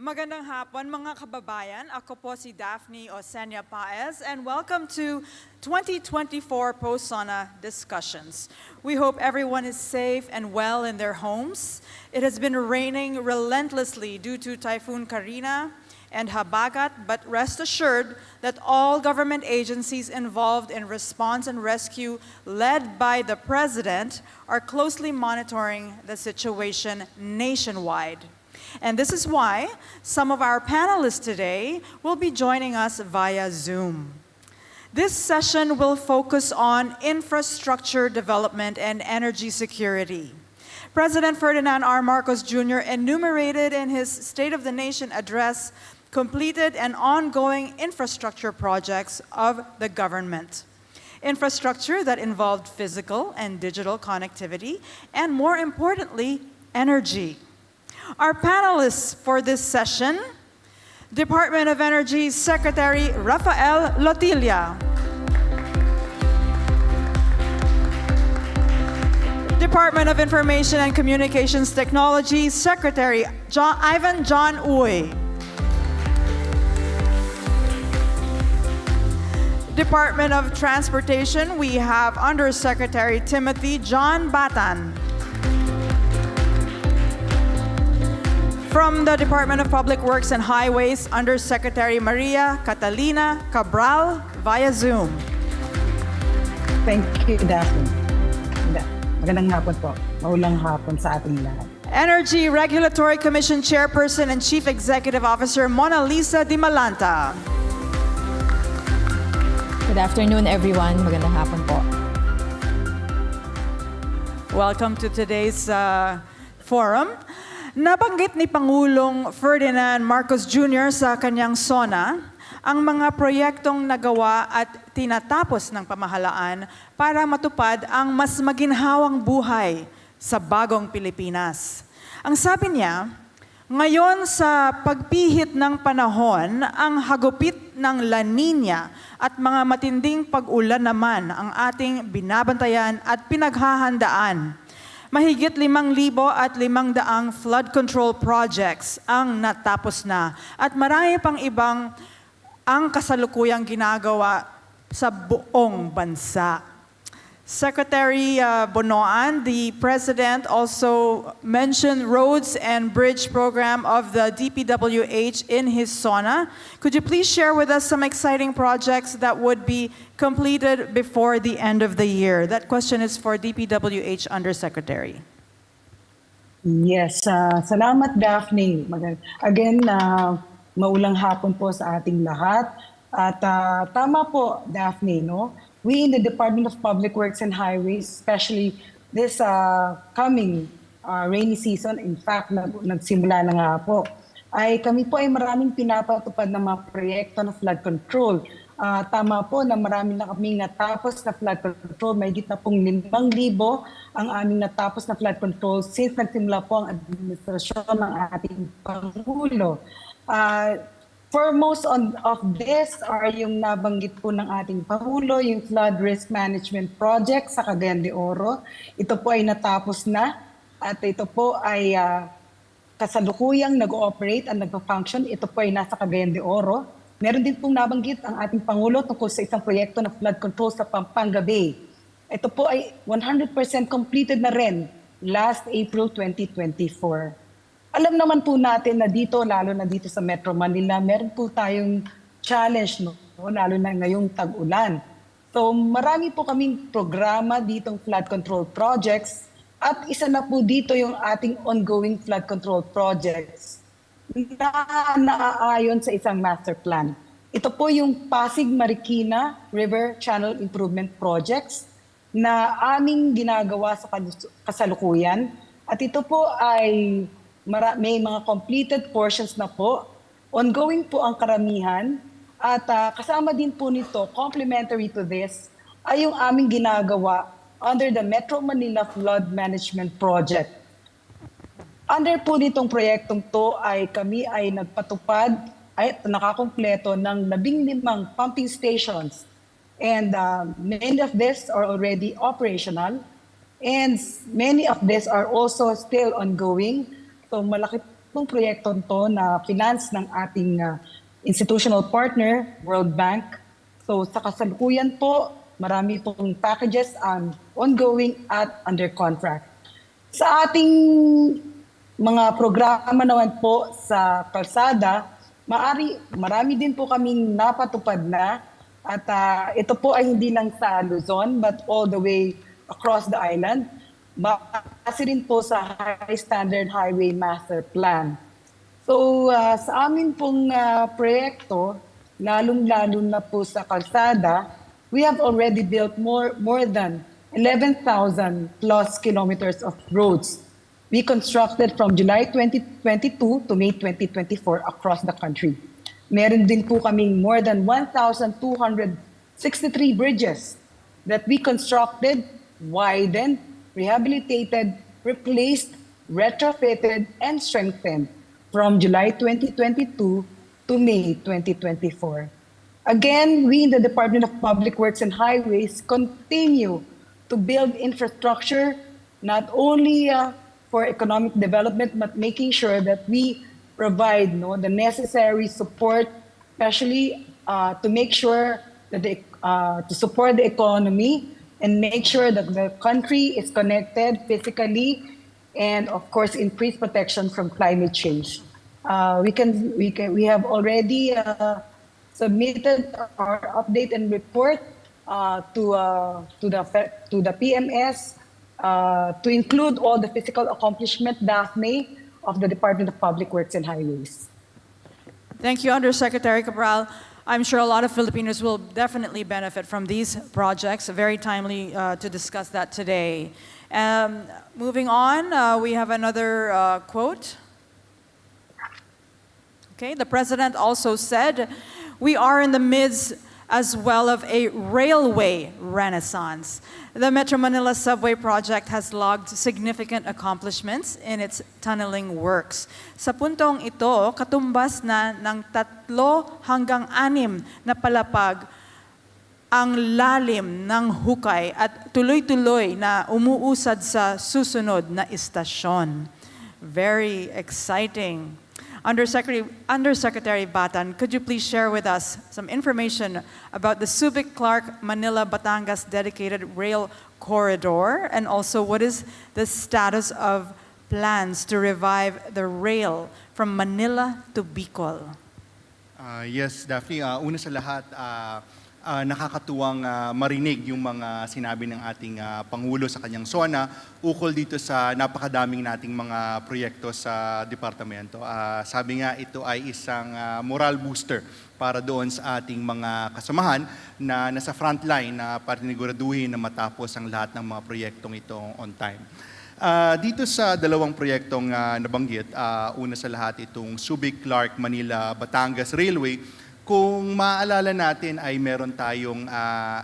Magandang hapon mga kababayan. Ako po si Daphne Osenia Paez and welcome to 2024 Post-SONA Discussions. We hope everyone is safe and well in their homes. It has been raining relentlessly due to Typhoon Karina and Habagat, but rest assured that all government agencies involved in response and rescue led by the President are closely monitoring the situation nationwide. And this is why some of our panelists today will be joining us via Zoom. This session will focus on infrastructure development and energy security. President Ferdinand R. Marcos Jr. enumerated in his State of the Nation address completed and ongoing infrastructure projects of the government. Infrastructure that involved physical and digital connectivity, and more importantly, energy. Our panelists for this session, Department of Energy Secretary Rafael Lotilla, Department of Information and Communications Technology Secretary Ivan John Uy, Department of Transportation, we have Undersecretary Timothy John Batan. From the Department of Public Works and Highways, Undersecretary Maria Catalina Cabral via Zoom. Thank you, Daphne. Magandang hapon po. Maulang hapon sa ating lahat. Energy Regulatory Commission Chairperson and Chief Executive Officer Mona Lisa Di Malanta. Good afternoon, everyone. Magandang hapon po. Welcome to today's forum. Nabanggit ni Pangulong Ferdinand Marcos Jr. sa kanyang SONA ang mga proyektong nagawa at tinatapos ng pamahalaan para matupad ang mas maginhawang buhay sa bagong Pilipinas. Ang sabi niya, ngayon sa pagpihit ng panahon, ang hagupit ng La Niña at mga matinding pag-ulan naman ang ating binabantayan at pinaghahandaan. Mahigit 5,500 flood control projects ang natapos na at marami pang ibang ang kasalukuyang ginagawa sa buong bansa. Secretary Bonoan, the President also mentioned roads and bridge program of the DPWH in his SONA. Could you please share with us some exciting projects that would be completed before the end of the year? That question is for DPWH Undersecretary. Yes, salamat Daphne. Again, maulang hapon po sa ating lahat. At tama po, Daphne, no? We in the Department of Public Works and Highways, especially this coming rainy season, in fact, nagsimula na nga po, kami po ay maraming pinapatupad ng mga proyekto na flood control. Tama po na marami na kaming natapos na flood control, may na pong 5,000 ang aming natapos na flood control since nagsimula po ang administrasyon ng ating Pangulo. Foremost of this are yung nabanggit po ng ating Pangulo, yung Flood Risk Management Project sa Cagayan de Oro. Ito po ay natapos na at ito po ay kasalukuyang nag-ooperate at nag-function. Ito po ay nasa Cagayan de Oro. Meron din pong nabanggit ang ating Pangulo tungkol sa isang proyekto na flood control sa Pampanga Bay. Ito po ay 100% completed na rin last April 2024. Alam naman po natin na dito, lalo na dito sa Metro Manila, meron po tayong challenge, no? Lalo na ngayong tag-ulan. So marami po kaming programa ditong flood control projects at isa na po dito yung ating ongoing flood control projects na naaayon sa isang master plan. Ito po yung Pasig-Marikina River Channel Improvement Projects na aming ginagawa sa kasalukuyan. At ito po ay may mga completed portions na po. Ongoing po ang karamihan. At kasama din po nito, complementary to this, ay yung aming ginagawa under the Metro Manila Flood Management Project. Under po nitong proyektong to ay kami ay nagpatupad ay nakakumpleto ng 15 pumping stations. And many of these are already operational. And many of these are also still ongoing. So malaki pong proyekto to na finance ng ating institutional partner, World Bank. So sa kasalukuyan po, marami pong packages ongoing at under contract. Sa ating mga programa naman po sa kalsada, marami din po kaming napatupad na at ito po ay hindi lang sa Luzon but all the way across the island. Base rin po sa High Standard Highway Master Plan. So sa amin pong proyekto, lalong-lalo na po sa kalsada, we have already built more than 11,000 plus kilometers of roads. We constructed from July 2022 to May 2024 across the country. Meron din po kaming more than 1,263 bridges that we constructed, widened, rehabilitated, replaced, retrofitted, and strengthened from July 2022 to May 2024. Again, we in the Department of Public Works and Highways continue to build infrastructure not only for economic development, but making sure that we provide the necessary support, especially to make sure that to support the economy and make sure that the country is connected physically and of course increase protection from climate change. We have already submitted our update and report to the PMS to include all the physical accomplishment, Daphne, of the Department of Public Works and Highways. Thank you, Undersecretary Cabral. I'm sure a lot of Filipinos will definitely benefit from these projects. Very timely to discuss that today. Moving on, we have another quote. Okay, the President also said, "We are in the midst as well of a railway renaissance. The Metro Manila Subway project has logged significant accomplishments in its tunneling works. Sa puntong ito, katumbas na ng 3 hanggang 6 na palapag ang lalim ng hukay at tuloy-tuloy na umuusad sa susunod na istasyon." Very exciting. Undersecretary Batan, could you please share with us some information about the Subic-Clark Manila-Batangas dedicated rail corridor, and also what is the status of plans to revive the rail from Manila to Bicol? Yes, Daphne. Una sa lahat, nakakatuwang marinig yung mga sinabi ng ating Pangulo sa kanyang SONA ukol dito sa napakadaming nating mga proyekto sa departamento. Sabi nga, ito ay isang moral booster para doon sa ating mga kasamahan na nasa frontline na pariniguraduhin na matapos ang lahat ng mga proyektong ito on time. Dito sa dalawang proyektong nabanggit, una sa lahat itong Subic-Clark Manila-Batangas Railway. Kung maaalala natin ay meron tayong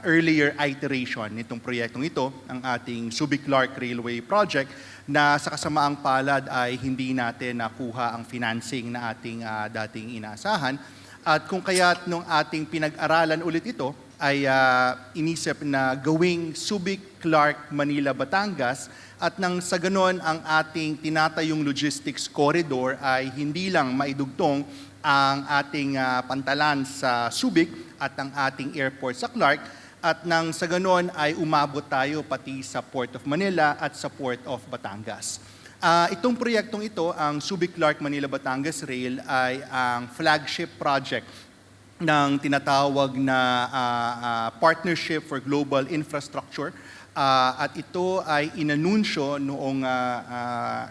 earlier iteration nitong proyektong ito, ang ating Subic-Clark Railway Project, na sa kasamaang palad ay hindi natin nakuha ang financing na ating dating inaasahan. At kung kaya't nung ating pinag-aralan ulit ito, ay inisip na gawing Subic-Clark Manila-Batangas, at nang sa ganon ang ating tinatayong logistics corridor ay hindi lang maidugtong ang ating pantalan sa Subic at ang ating airport sa Clark, at nang sa ganon ay umabot tayo pati sa Port of Manila at sa Port of Batangas. Itong proyektong ito, ang Subic-Clark Manila-Batangas Rail, ay ang flagship project ng tinatawag na Partnership for Global Infrastructure. At ito ay inanunsyo noong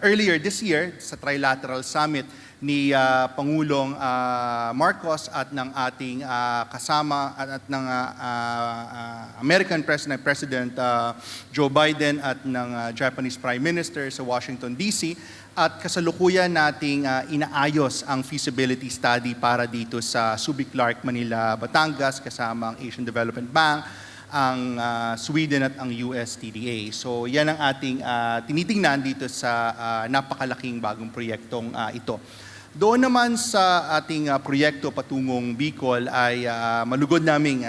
earlier this year sa Trilateral Summit ni Pangulong Marcos at ng ating kasama at ng American President Joe Biden at ng Japanese Prime Minister sa Washington, D.C. At kasalukuyan nating inaayos ang feasibility study para dito sa Subic-Clark Manila-Batangas kasama ang Asian Development Bank, ang Sweden at ang US TDA. So yan ang ating tinitingnan dito sa napakalaking bagong proyektong ito. Doon naman sa ating proyekto patungong Bicol ay malugod naming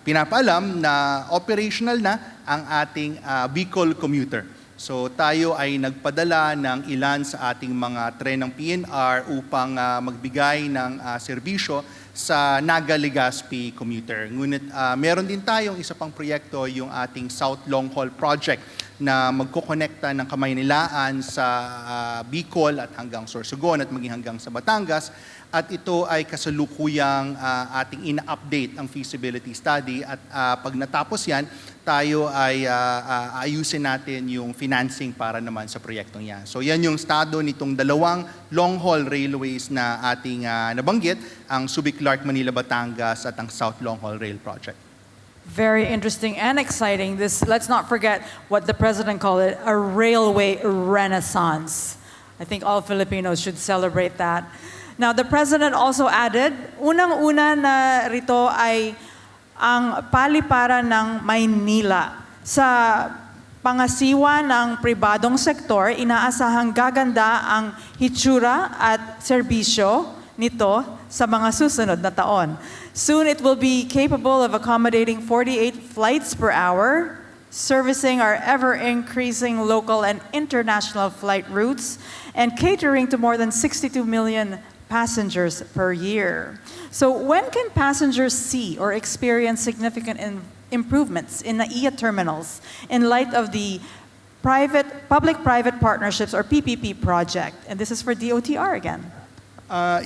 pinapaalam na operational na ang ating Bicol Commuter. So tayo ay nagpadala ng ilan sa ating mga trenang PNR upang magbigay ng serbisyo sa Naga Legazpi commuter. Ngunit meron din tayong isa pang proyekto, yung ating South Long Haul Project na magkokonekta ng Kamaynilaan sa Bicol at hanggang Sorsogon at maging hanggang sa Batangas. At ito ay kasalukuyang ating ina-update ang feasibility study at pag natapos yan, tayo ay ayusin natin yung financing para naman sa proyektong yan. So yan yung estado nitong dalawang long-haul railways na ating nabanggit, ang Subic-Clark-Manila-Batangas at ang South Long-Haul Rail Project. Very interesting and exciting. This, let's not forget what the President called it, a railway renaissance. I think all Filipinos should celebrate that. Now, the President also added, unang-una na rito ay ang paliparan ng Maynila. Sa pangasiwa ng pribadong sektor, inaasahang gaganda ang hitsura at serbisyo nito sa mga susunod na taon. Soon, it will be capable of accommodating 48 flights per hour, servicing our ever-increasing local and international flight routes, and catering to more than 62 million passengers per year. So when can passengers see or experience significant improvements in NAIA terminals in light of the public-private partnerships or PPP project? And this is for DOTR again.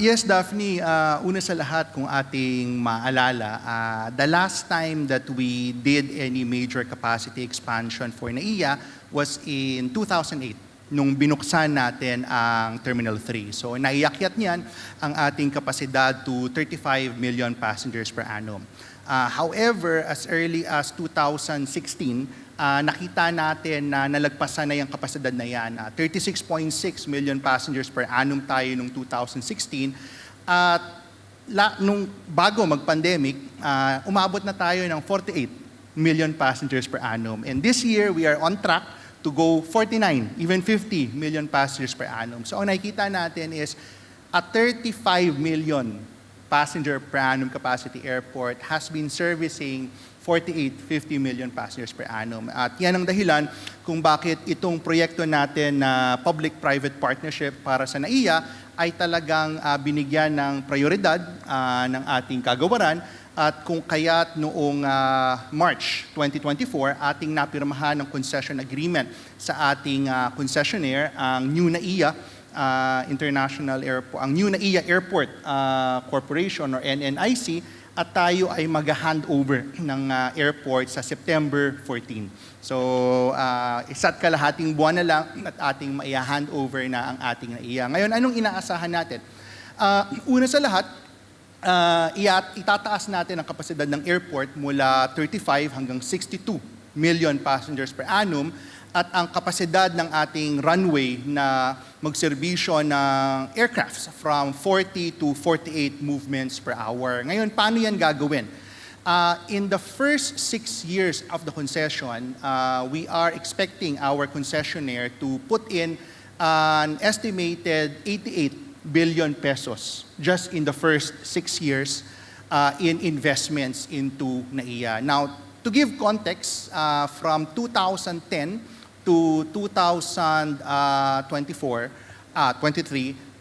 Yes, Daphne. Una sa lahat, kung ating maalala, the last time that we did any major capacity expansion for NAIA was in 2008. Nung binuksan natin ang Terminal 3. So naiakyat niyan ang ating kapasidad to 35 million passengers per annum. However, as early as 2016, nakita natin na nalagpasan na yung kapasidad na yan. 36.6 million passengers per annum tayo nung 2016. At nung bago mag-pandemic, umabot na tayo ng 48 million passengers per annum. And this year, we are on track to go 49, even 50 million passengers per annum. So ang nakikita natin is a 35 million passenger per annum capacity airport has been servicing 48, 50 million passengers per annum. At yan ang dahilan kung bakit itong proyekto natin na public-private partnership para sa NAIA ay talagang binigyan ng prioridad ng ating kagawaran. At kung kaya't noong March 2024, ating napirmahan ng concession agreement sa ating concessionaire, ang New NAIA International Airport, ang New NAIA Airport Corporation or NNIC, at tayo ay mag-handover ng airport sa September 14. So, isa't kalahating buwan na lang at ating maiya-handover na ang ating NAIA. Ngayon, anong inaasahan natin? Una sa lahat, itataas natin ang kapasidad ng airport mula 35 hanggang 62 million passengers per annum at ang kapasidad ng ating runway na magserbisyo ng aircrafts from 40 to 48 movements per hour. Ngayon, paano yan gagawin? In the first 6 years of the concession, we are expecting our concessionaire to put in an estimated 88 billion pesos just in the first 6 years in investments into NAIA. Now, to give context, from 2010 to 2023,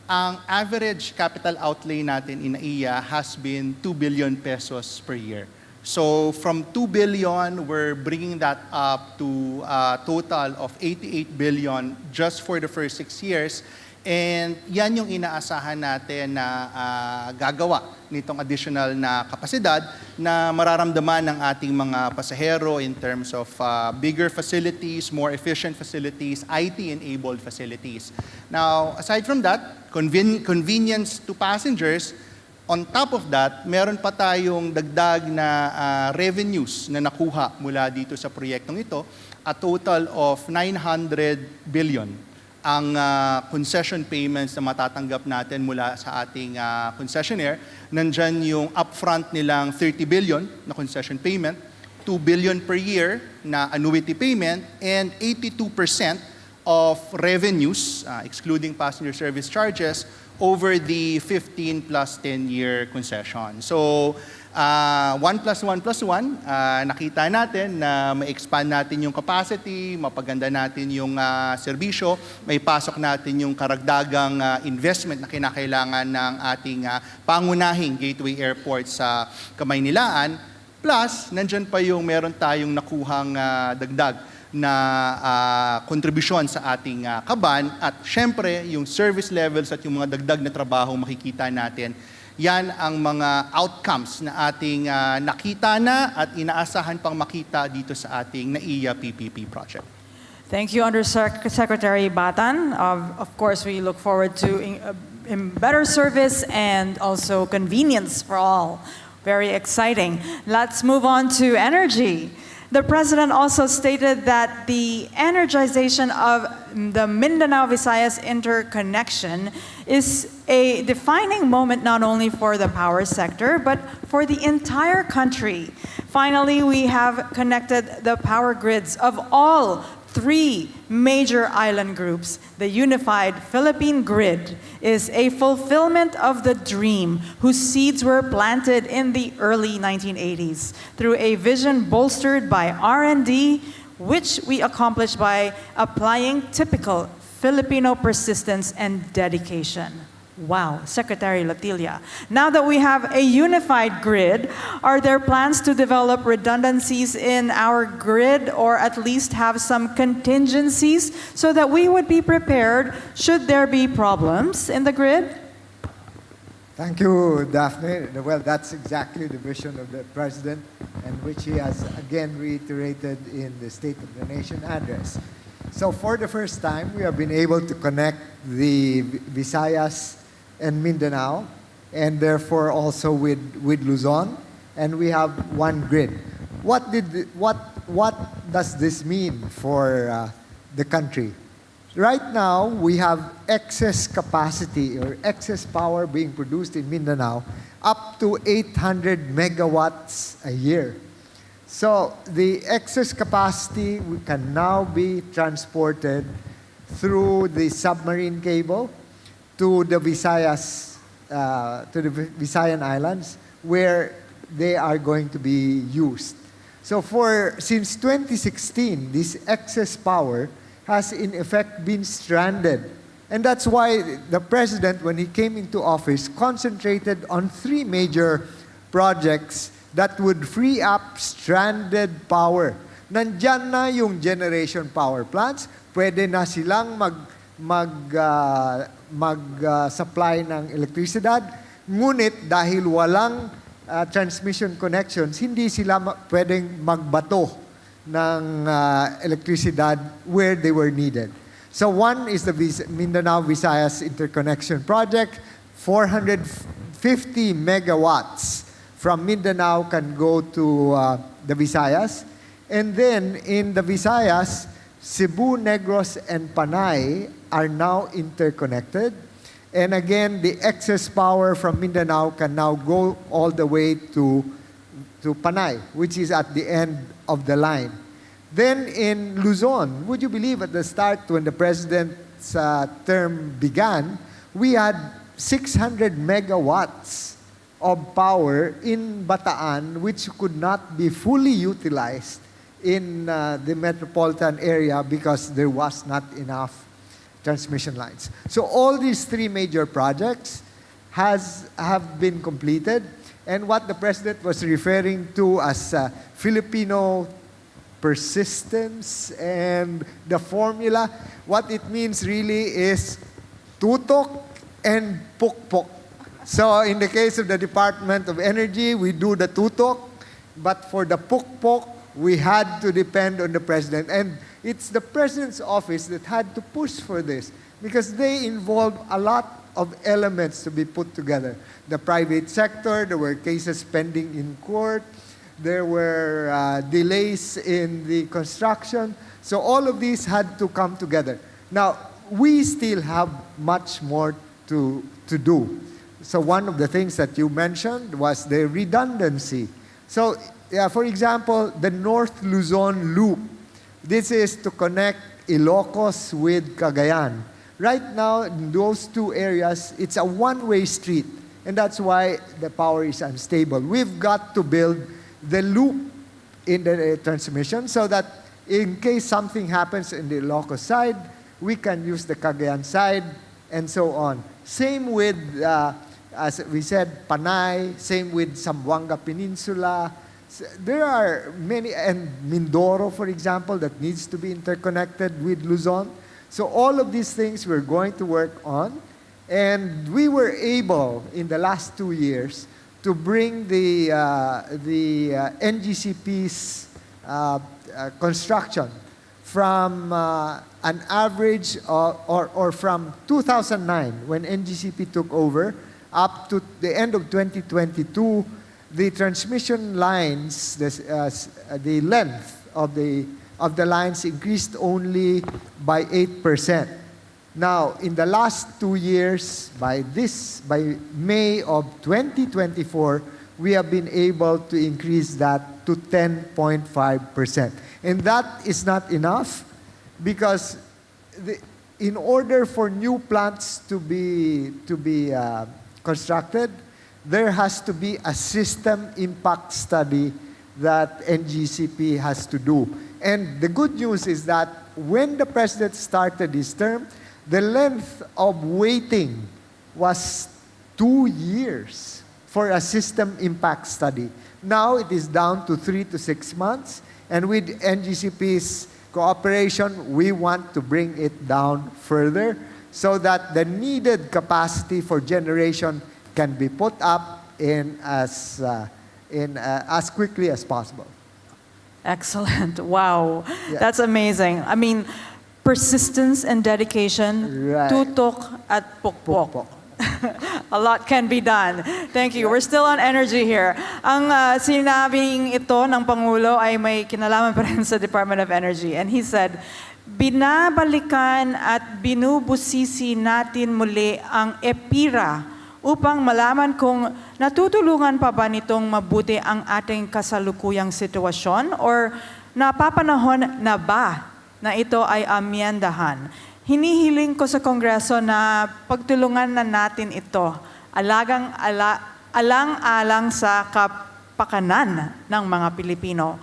ang average capital outlay natin in NAIA has been 2 billion pesos per year. So from 2 billion, we're bringing that up to a total of 88 billion just for the first 6 years. And yan yung inaasahan natin na gagawa nitong additional na kapasidad na mararamdaman ng ating mga pasahero in terms of bigger facilities, more efficient facilities, IT-enabled facilities. Now, aside from that, convenience to passengers, on top of that, meron pa tayong dagdag na revenues na nakuha mula dito sa proyektong ito, a total of 900 billion ang concession payments na matatanggap natin mula sa ating concessionaire. Nandyan yung upfront nilang 30 billion na concession payment, 2 billion per year na annuity payment, and 82% of revenues, excluding passenger service charges, over the 15 plus 10-year concession. So, 1 plus 1 plus 1, nakita natin na ma-expand natin yung capacity, mapaganda natin yung serbisyo, may pasok natin yung karagdagang investment na kinakailangan ng ating pangunahing gateway airport sa Kamaynilaan. Plus, nandyan pa yung meron tayong nakuhang dagdag na kontribusyon sa ating kaban at syempre yung service levels at yung mga dagdag na trabaho makikita natin. Yan ang mga outcomes na ating nakita na at inaasahan pang makita dito sa ating NAIA PPP project. Thank you, Undersecretary Batan. Of course, we look forward to better service and also convenience for all. Very exciting. Let's move on to energy. The President also stated that the energization of the Mindanao-Visayas interconnection is a defining moment not only for the power sector, but for the entire country. Finally, we have connected the power grids of all three major island groups. The unified Philippine grid is a fulfillment of the dream whose seeds were planted in the early 1980s through a vision bolstered by R&D, which we accomplished by applying typical Filipino persistence and dedication. Wow, Secretary Latilia. Now that we have a unified grid, are there plans to develop redundancies in our grid or at least have some contingencies so that we would be prepared should there be problems in the grid? Thank you, Daphne. Well, that's exactly the vision of the President and which he has again reiterated in the State of the Nation address. So for the first time, we have been able to connect the Visayas and Mindanao, and therefore also with Luzon, and we have one grid. What does this mean for the country? Right now, we have excess capacity or excess power being produced in Mindanao up to 800 megawatts a year. So the excess capacity can now be transported through the submarine cable to the Visayas, to the Visayan Islands, where they are going to be used. So since 2016, this excess power has in effect been stranded. And that's why the President, when he came into office, concentrated on three major projects that would free up stranded power. Nandyan na yung generation power plants, pwede na silang mag-supply ng elektrisidad, ngunit dahil walang transmission connections, hindi sila pwedeng magbato ng elektrisidad where they were needed. So one is the Mindanao-Visayas Interconnection Project, 450 megawatts from Mindanao can go to the Visayas. And then in the Visayas, Cebu, Negros, and Panay are now interconnected. And again, the excess power from Mindanao can now go all the way to Panay, which is at the end of the line. Then in Luzon, would you believe at the start when the President's term began, we had 600 megawatts of power in Bataan which could not be fully utilized in the metropolitan area because there was not enough transmission lines. So all these three major projects have been completed, and what the President was referring to as Filipino persistence and the formula, what it means really is tutok and pukpok. So in the case of the Department of Energy, we do the tutok, but for the pukpok, we had to depend on the President. And it's the President's office that had to push for this because they involve a lot of elements to be put together. The private sector, there were cases pending in court, there were delays in the construction. So all of these had to come together. Now, we still have much more to do. So one of the things that you mentioned was the redundancy. So, for example, the North Luzon Loop. This is to connect Ilocos with Cagayan. Right now, in those two areas, it's a one-way street, and that's why the power is unstable. We've got to build the loop in the transmission so that in case something happens in the Ilocos side, we can use the Cagayan side, and so on. Same with, as we said, Panay, same with Zamboanga Peninsula. There are many, and Mindoro, for example, that needs to be interconnected with Luzon. So all of these things we're going to work on, and we were able in the last 2 years to bring the NGCP's construction from an average or from 2009 when NGCP took over up to the end of 2022, the transmission lines, the length of the lines increased only by 8%. Now, in the last 2 years, by May of 2024, we have been able to increase that to 10.5%. And that is not enough because in order for new plants to be constructed, there has to be a system impact study that NGCP has to do. And the good news is that when the President started his term, the length of waiting was 2 years for a system impact study. Now it is down to 3 to 6 months, and with NGCP's cooperation, we want to bring it down further so that the needed capacity for generation can be put up in as quickly as possible. Excellent. Wow. Yeah. That's amazing. I mean, persistence and dedication, Right. tutok at pukpok. Pukpok. A lot can be done. Thank you. We're still on energy here. Ang sinabing ito ng Pangulo ay may kinalaman pa rin sa Department of Energy. And he said, binabalikan at binubusisi natin muli ang EPIRA upang malaman kung natutulungan pa ba nitong mabuti ang ating kasalukuyang sitwasyon or napapanahon na ba na ito ay amyendahan. Hinihiling ko sa Kongreso na pagtulungan na natin ito, alang-alang sa kapakanan ng mga Pilipino.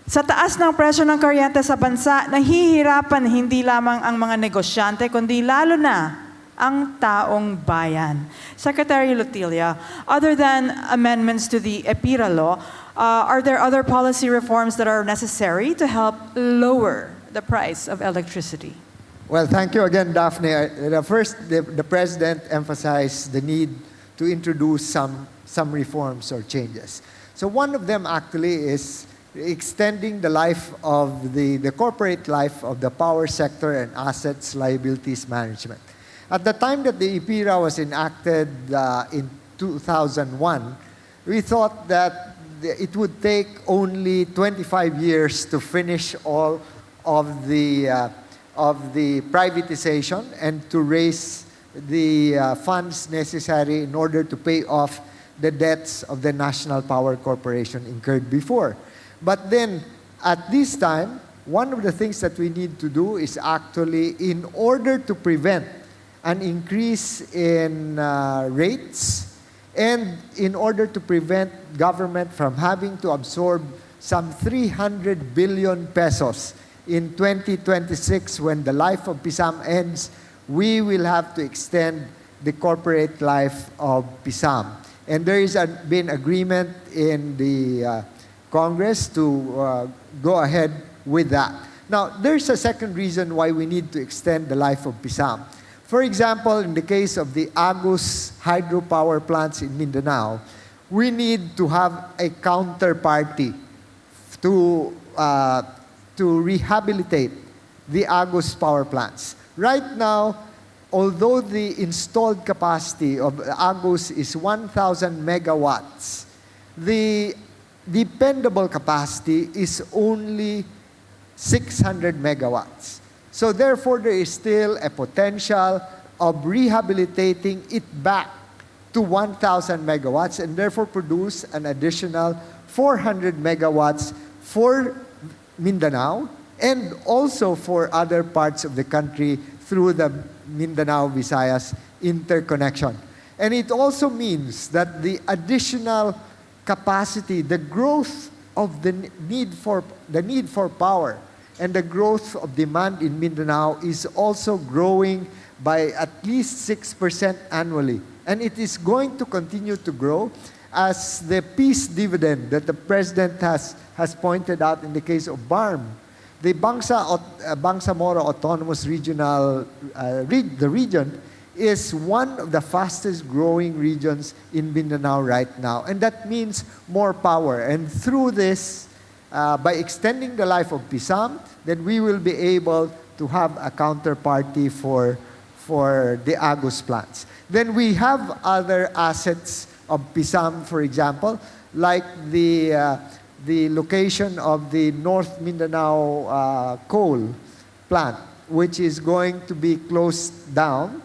Sa taas ng presyo ng kuryente sa bansa, nahihirapan hindi lamang ang mga negosyante, kundi lalo na ang taong bayan. Secretary Lutilia, other than amendments to the EPIRA law, are there other policy reforms that are necessary to help lower the price of electricity? Well, thank you again, Daphne. First, the President emphasized the need to introduce some reforms or changes. So one of them actually is extending the life of the corporate life of the power sector and assets liabilities management. At the time that the EPIRA was enacted in 2001, we thought that it would take only 25 years to finish all of the privatization and to raise the funds necessary in order to pay off the debts of the National Power Corporation incurred before. But then, at this time, one of the things that we need to do is actually, in order to prevent an increase in rates and in order to prevent government from having to absorb some 300 billion pesos in 2026 when the life of PISAM ends, we will have to extend the corporate life of PISAM. And there is been agreement in the Congress to go ahead with that. Now, there's a second reason why we need to extend the life of PISAM. For example, in the case of the Agus hydropower plants in Mindanao, we need to have a counterparty to rehabilitate the Agus power plants. Right now, although the installed capacity of Agus is 1,000 megawatts, the dependable capacity is only 600 megawatts. So therefore, there is still a potential of rehabilitating it back to 1,000 megawatts and therefore produce an additional 400 megawatts for Mindanao and also for other parts of the country through the Mindanao-Visayas interconnection. And it also means that the additional capacity, the growth of the need for power and the growth of demand in Mindanao is also growing by at least 6% annually. And it is going to continue to grow as the peace dividend that the President has pointed out in the case of BARM. The Bangsamoro Autonomous Regional, the region is one of the fastest growing regions in Mindanao right now. And that means more power. And through this, by extending the life of PISAM, then we will be able to have a counterparty for the Agus plants. Then we have other assets of PISAM, for example, like the location of the North Mindanao coal plant, which is going to be closed down,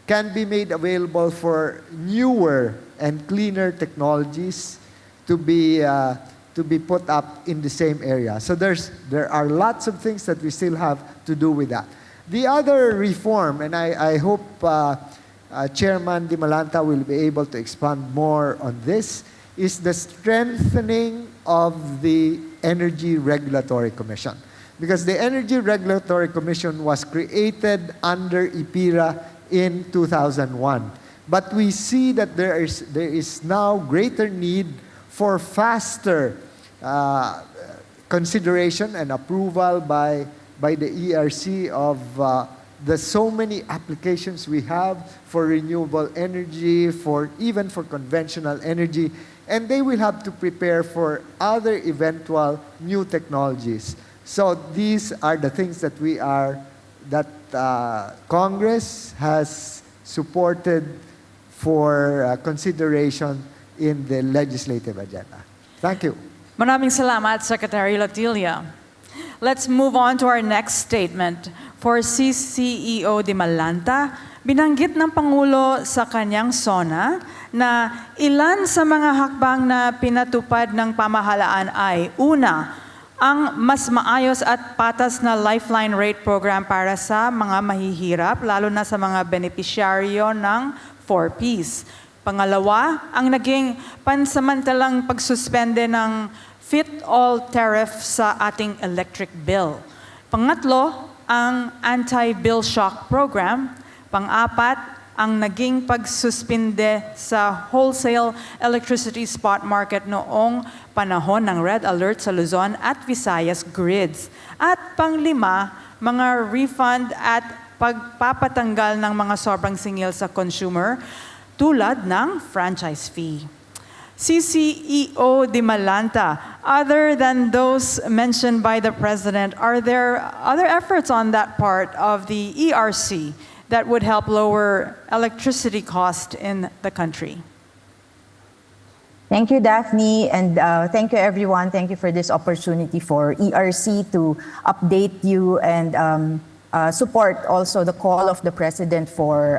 can be made available for newer and cleaner technologies to be put up in the same area. So there are lots of things that we still have to do with that. The other reform, and I hope Chairman Di Malanta will be able to expand more on this, is the strengthening of the Energy Regulatory Commission. Because the Energy Regulatory Commission was created under IPIRA in 2001. But we see that there is now greater need for faster consideration and approval by the ERC of the so many applications we have for renewable energy, even for conventional energy, and they will have to prepare for other eventual new technologies. So these are the things that Congress has supported for consideration in the legislative agenda. Thank you. Maraming salamat, Secretary Latilia. Let's move on to our next statement. For CCEO Di Malanta, binanggit ng Pangulo sa kanyang SONA na ilan sa mga hakbang na pinatupad ng pamahalaan ay, una, ang mas maayos at patas na lifeline rate program para sa mga mahihirap, lalo na sa mga benepisyaryo ng 4Ps. Pangalawa, ang naging pansamantalang pagsuspende ng fit-all tariff sa ating electric bill. Pangatlo, ang anti-bill shock program. Pang-apat, ang naging pagsuspinde sa wholesale electricity spot market noong panahon ng red alert sa Luzon at Visayas grids. At pang-lima, mga refund at pagpapatanggal ng mga sobrang singil sa consumer tulad ng franchise fee. CCEO Di Malanta, other than those mentioned by the President, are there other efforts on that part of the ERC that would help lower electricity cost in the country? Thank you, Daphne, and thank you, everyone. Thank you for this opportunity for ERC to update you and support also the call of the President for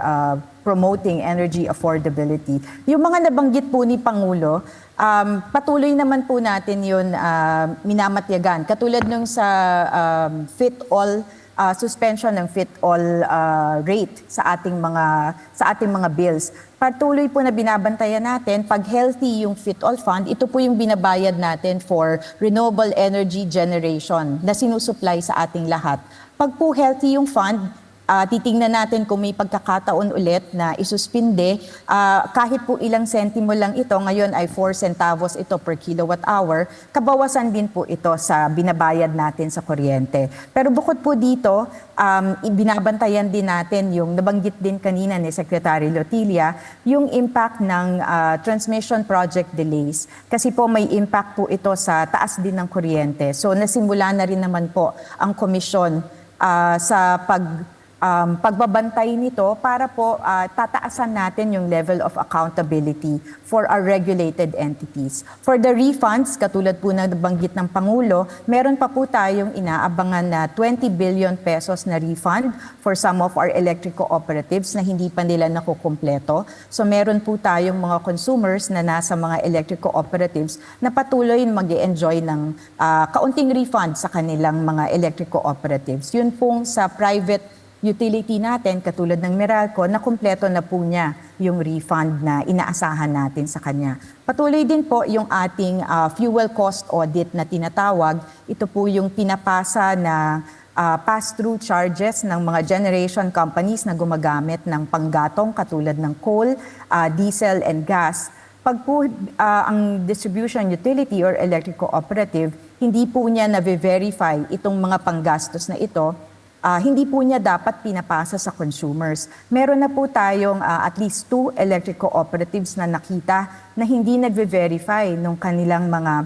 promoting energy affordability. Yung mga nabanggit po ni Pangulo, patuloy naman po natin yun minamatyagan. Katulad nung sa fit-all, suspension ng fit-all rate sa ating mga bills. Patuloy po na binabantayan natin, pag healthy yung fit-all fund, ito po yung binabayad natin for renewable energy generation na sinusupply sa ating lahat. Pag po healthy yung fund, titingnan natin kung may pagkakataon ulit na isuspinde. Kahit po ilang sentimo lang ito, ngayon ay 4 centavos ito per kilowatt hour, kabawasan din po ito sa binabayad natin sa kuryente. Pero bukod po dito, binabantayan din natin yung nabanggit din kanina ni Secretary Lotilia, yung impact ng transmission project delays. Kasi po may impact po ito sa taas din ng kuryente. So nasimula na rin naman po ang komisyon sa pagbabantay nito para po tataasan natin yung level of accountability for our regulated entities. For the refunds, katulad po na nabanggit ng Pangulo, meron pa po tayong inaabangan na 20 billion pesos na refund for some of our electric cooperatives na hindi pa nila nakukumpleto. So meron po tayong mga consumers na nasa mga electric cooperatives na patuloy mag-enjoy ng kaunting refund sa kanilang mga electric cooperatives. Yun pong sa private utility natin, katulad ng Meralco, na kumpleto na po niya yung refund na inaasahan natin sa kanya. Patuloy din po yung ating fuel cost audit na tinatawag. Ito po yung pinapasa na pass-through charges ng mga generation companies na gumagamit ng panggatong katulad ng coal, diesel, and gas. Pag po ang distribution utility or electric cooperative, hindi po niya na-verify itong mga panggastos na ito, hindi po niya dapat pinapasa sa consumers. Meron na po tayong at least 2 electric cooperatives na nakita na hindi nagve-verify nung kanilang mga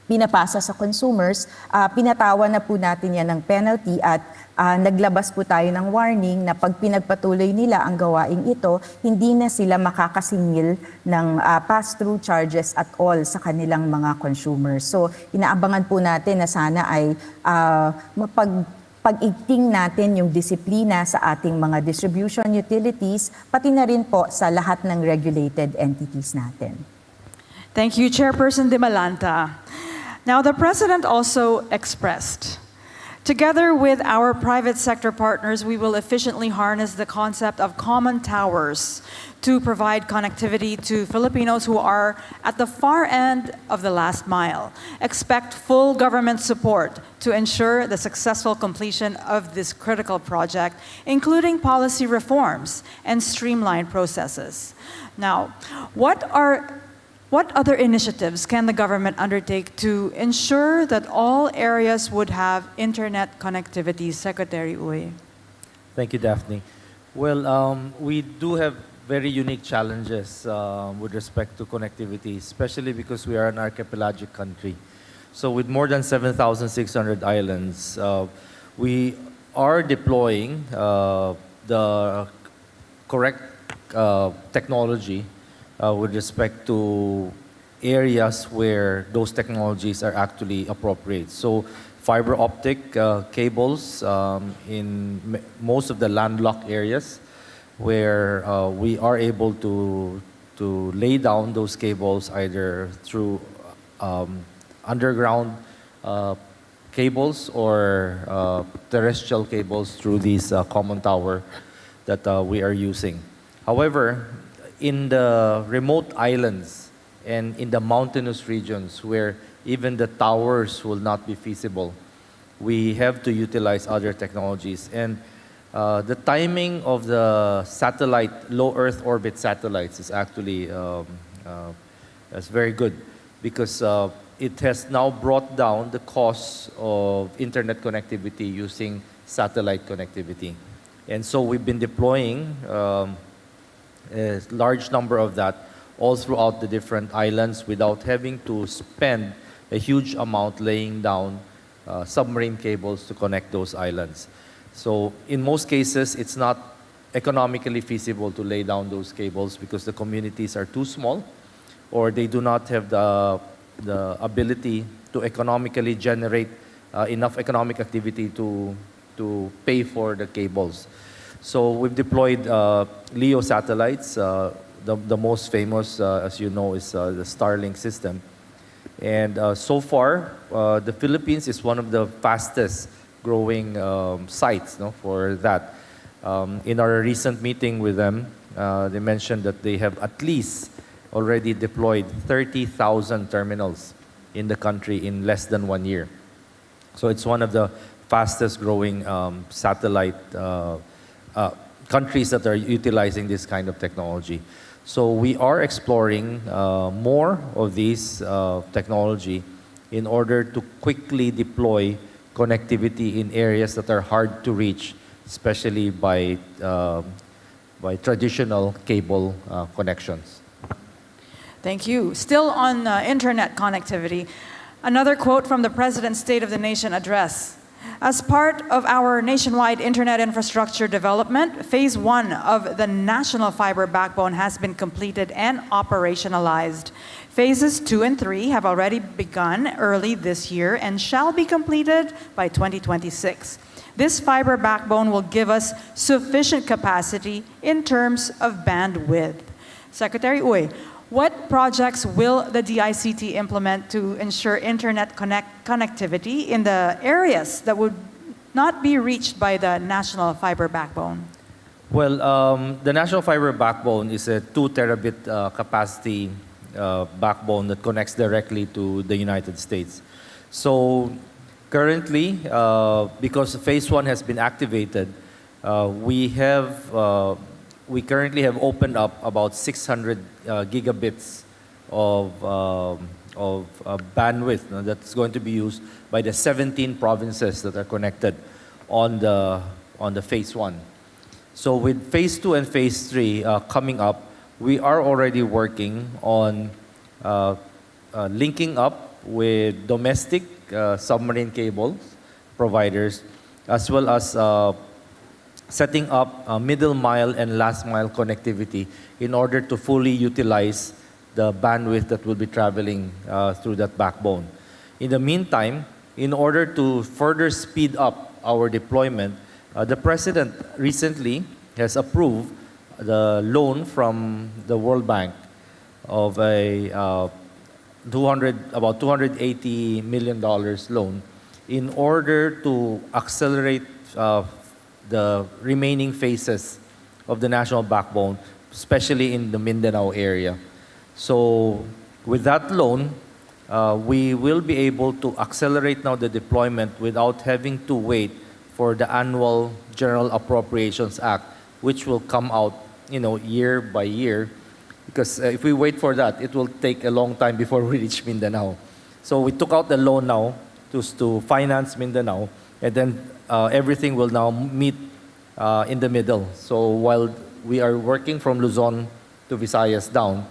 pinapasa sa consumers. Pinatawan na po natin yan ng penalty at naglabas po tayo ng warning na pag pinagpatuloy nila ang gawaing ito, hindi na sila makakasingil ng pass-through charges at all sa kanilang mga consumers. So inaabangan po natin na sana ay pag-igting natin yung disiplina sa ating mga distribution utilities, pati na rin po sa lahat ng regulated entities natin. Thank you, Chairperson De Malanta. Now, the President also expressed, together with our private sector partners, we will efficiently harness the concept of common towers to provide connectivity to Filipinos who are at the far end of the last mile. Expect full government support to ensure the successful completion of this critical project, including policy reforms and streamlined processes. Now, what other initiatives can the government undertake to ensure that all areas would have internet connectivity, Secretary Uy? Thank you, Daphne. Well, we do have very unique challenges with respect to connectivity, especially because we are an archipelagic country. So with more than 7,600 islands, we are deploying the correct technology with respect to areas where those technologies are actually appropriate. So fiber optic cables in most of the landlocked areas where we are able to lay down those cables either through underground cables or terrestrial cables through these common tower that we are using. However, in the remote islands and in the mountainous regions where even the towers will not be feasible, we have to utilize other technologies. And the timing of the satellite, low Earth orbit satellites is actually is very good because it has now brought down the cost of internet connectivity using satellite connectivity. And so we've been deploying a large number of that all throughout the different islands without having to spend a huge amount laying down submarine cables to connect those islands. So in most cases, it's not economically feasible to lay down those cables because the communities are too small or they do not have the ability to economically generate enough economic activity to pay for the cables. So we've deployed LEO satellites. The most famous, as you know, is the Starlink system. And so far, the Philippines is one of the fastest growing sites for that. In our recent meeting with them, they mentioned that they have at least already deployed 30,000 terminals in the country in less than 1 year. So it's one of the fastest growing satellite countries that are utilizing this kind of technology. So we are exploring more of these technology in order to quickly deploy connectivity in areas that are hard to reach, especially by traditional cable connections. Thank you. Still on internet connectivity, another quote from the President's State of the Nation address. As part of our nationwide internet infrastructure development, Phase 1 of the national fiber backbone has been completed and operationalized. Phases 2 and 3 have already begun early this year and shall be completed by 2026. This fiber backbone will give us sufficient capacity in terms of bandwidth. Secretary Uy, what projects will the DICT implement to ensure internet connectivity in the areas that would not be reached by the national fiber backbone? Well, the national fiber backbone is a 2 terabit capacity backbone that connects directly to the United States. So currently, because phase 1 has been activated, we currently have opened up about 600 gigabits of bandwidth that's going to be used by the 17 provinces that are connected on the phase 1. So with phase 2 and phase 3 coming up, we are already working on linking up with domestic submarine cable providers, as well as setting up middle mile and last mile connectivity in order to fully utilize the bandwidth that will be traveling through that backbone. In the meantime, in order to further speed up our deployment, the President recently has approved the loan from the World Bank of about $280 million loan in order to accelerate the remaining phases of the national backbone, especially in the Mindanao area. So with that loan, we will be able to accelerate now the deployment without having to wait for the annual General Appropriations Act, which will come out, year by year. Because if we wait for that, it will take a long time before we reach Mindanao. So we took out the loan now to finance Mindanao, and then everything will now meet in the middle. So while we are working from Luzon to Visayas down,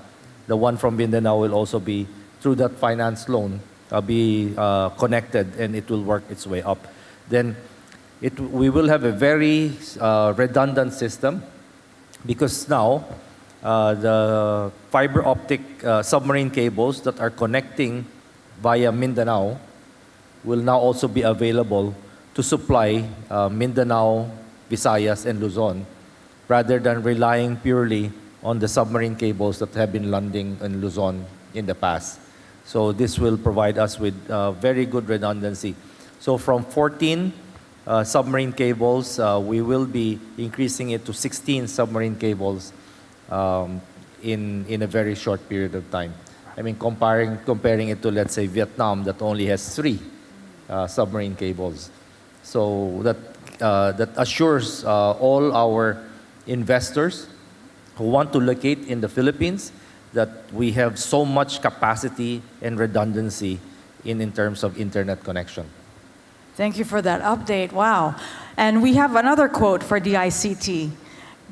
the one from Mindanao will also be, through that finance loan, be connected, and it will work its way up. Then we will have a very redundant system, because now the fiber optic submarine cables that are connecting via Mindanao will now also be available to supply Mindanao, Visayas, and Luzon, rather than relying purely on the submarine cables that have been landing in Luzon in the past. So this will provide us with very good redundancy. So from 14 submarine cables, we will be increasing it to 16 submarine cables in a very short period of time. I mean, comparing it to, let's say, Vietnam, that only has 3 submarine cables. So that assures all our investors who want to locate in the Philippines that we have so much capacity and redundancy in terms of internet connection. Thank you for that update. Wow. And we have another quote for DICT.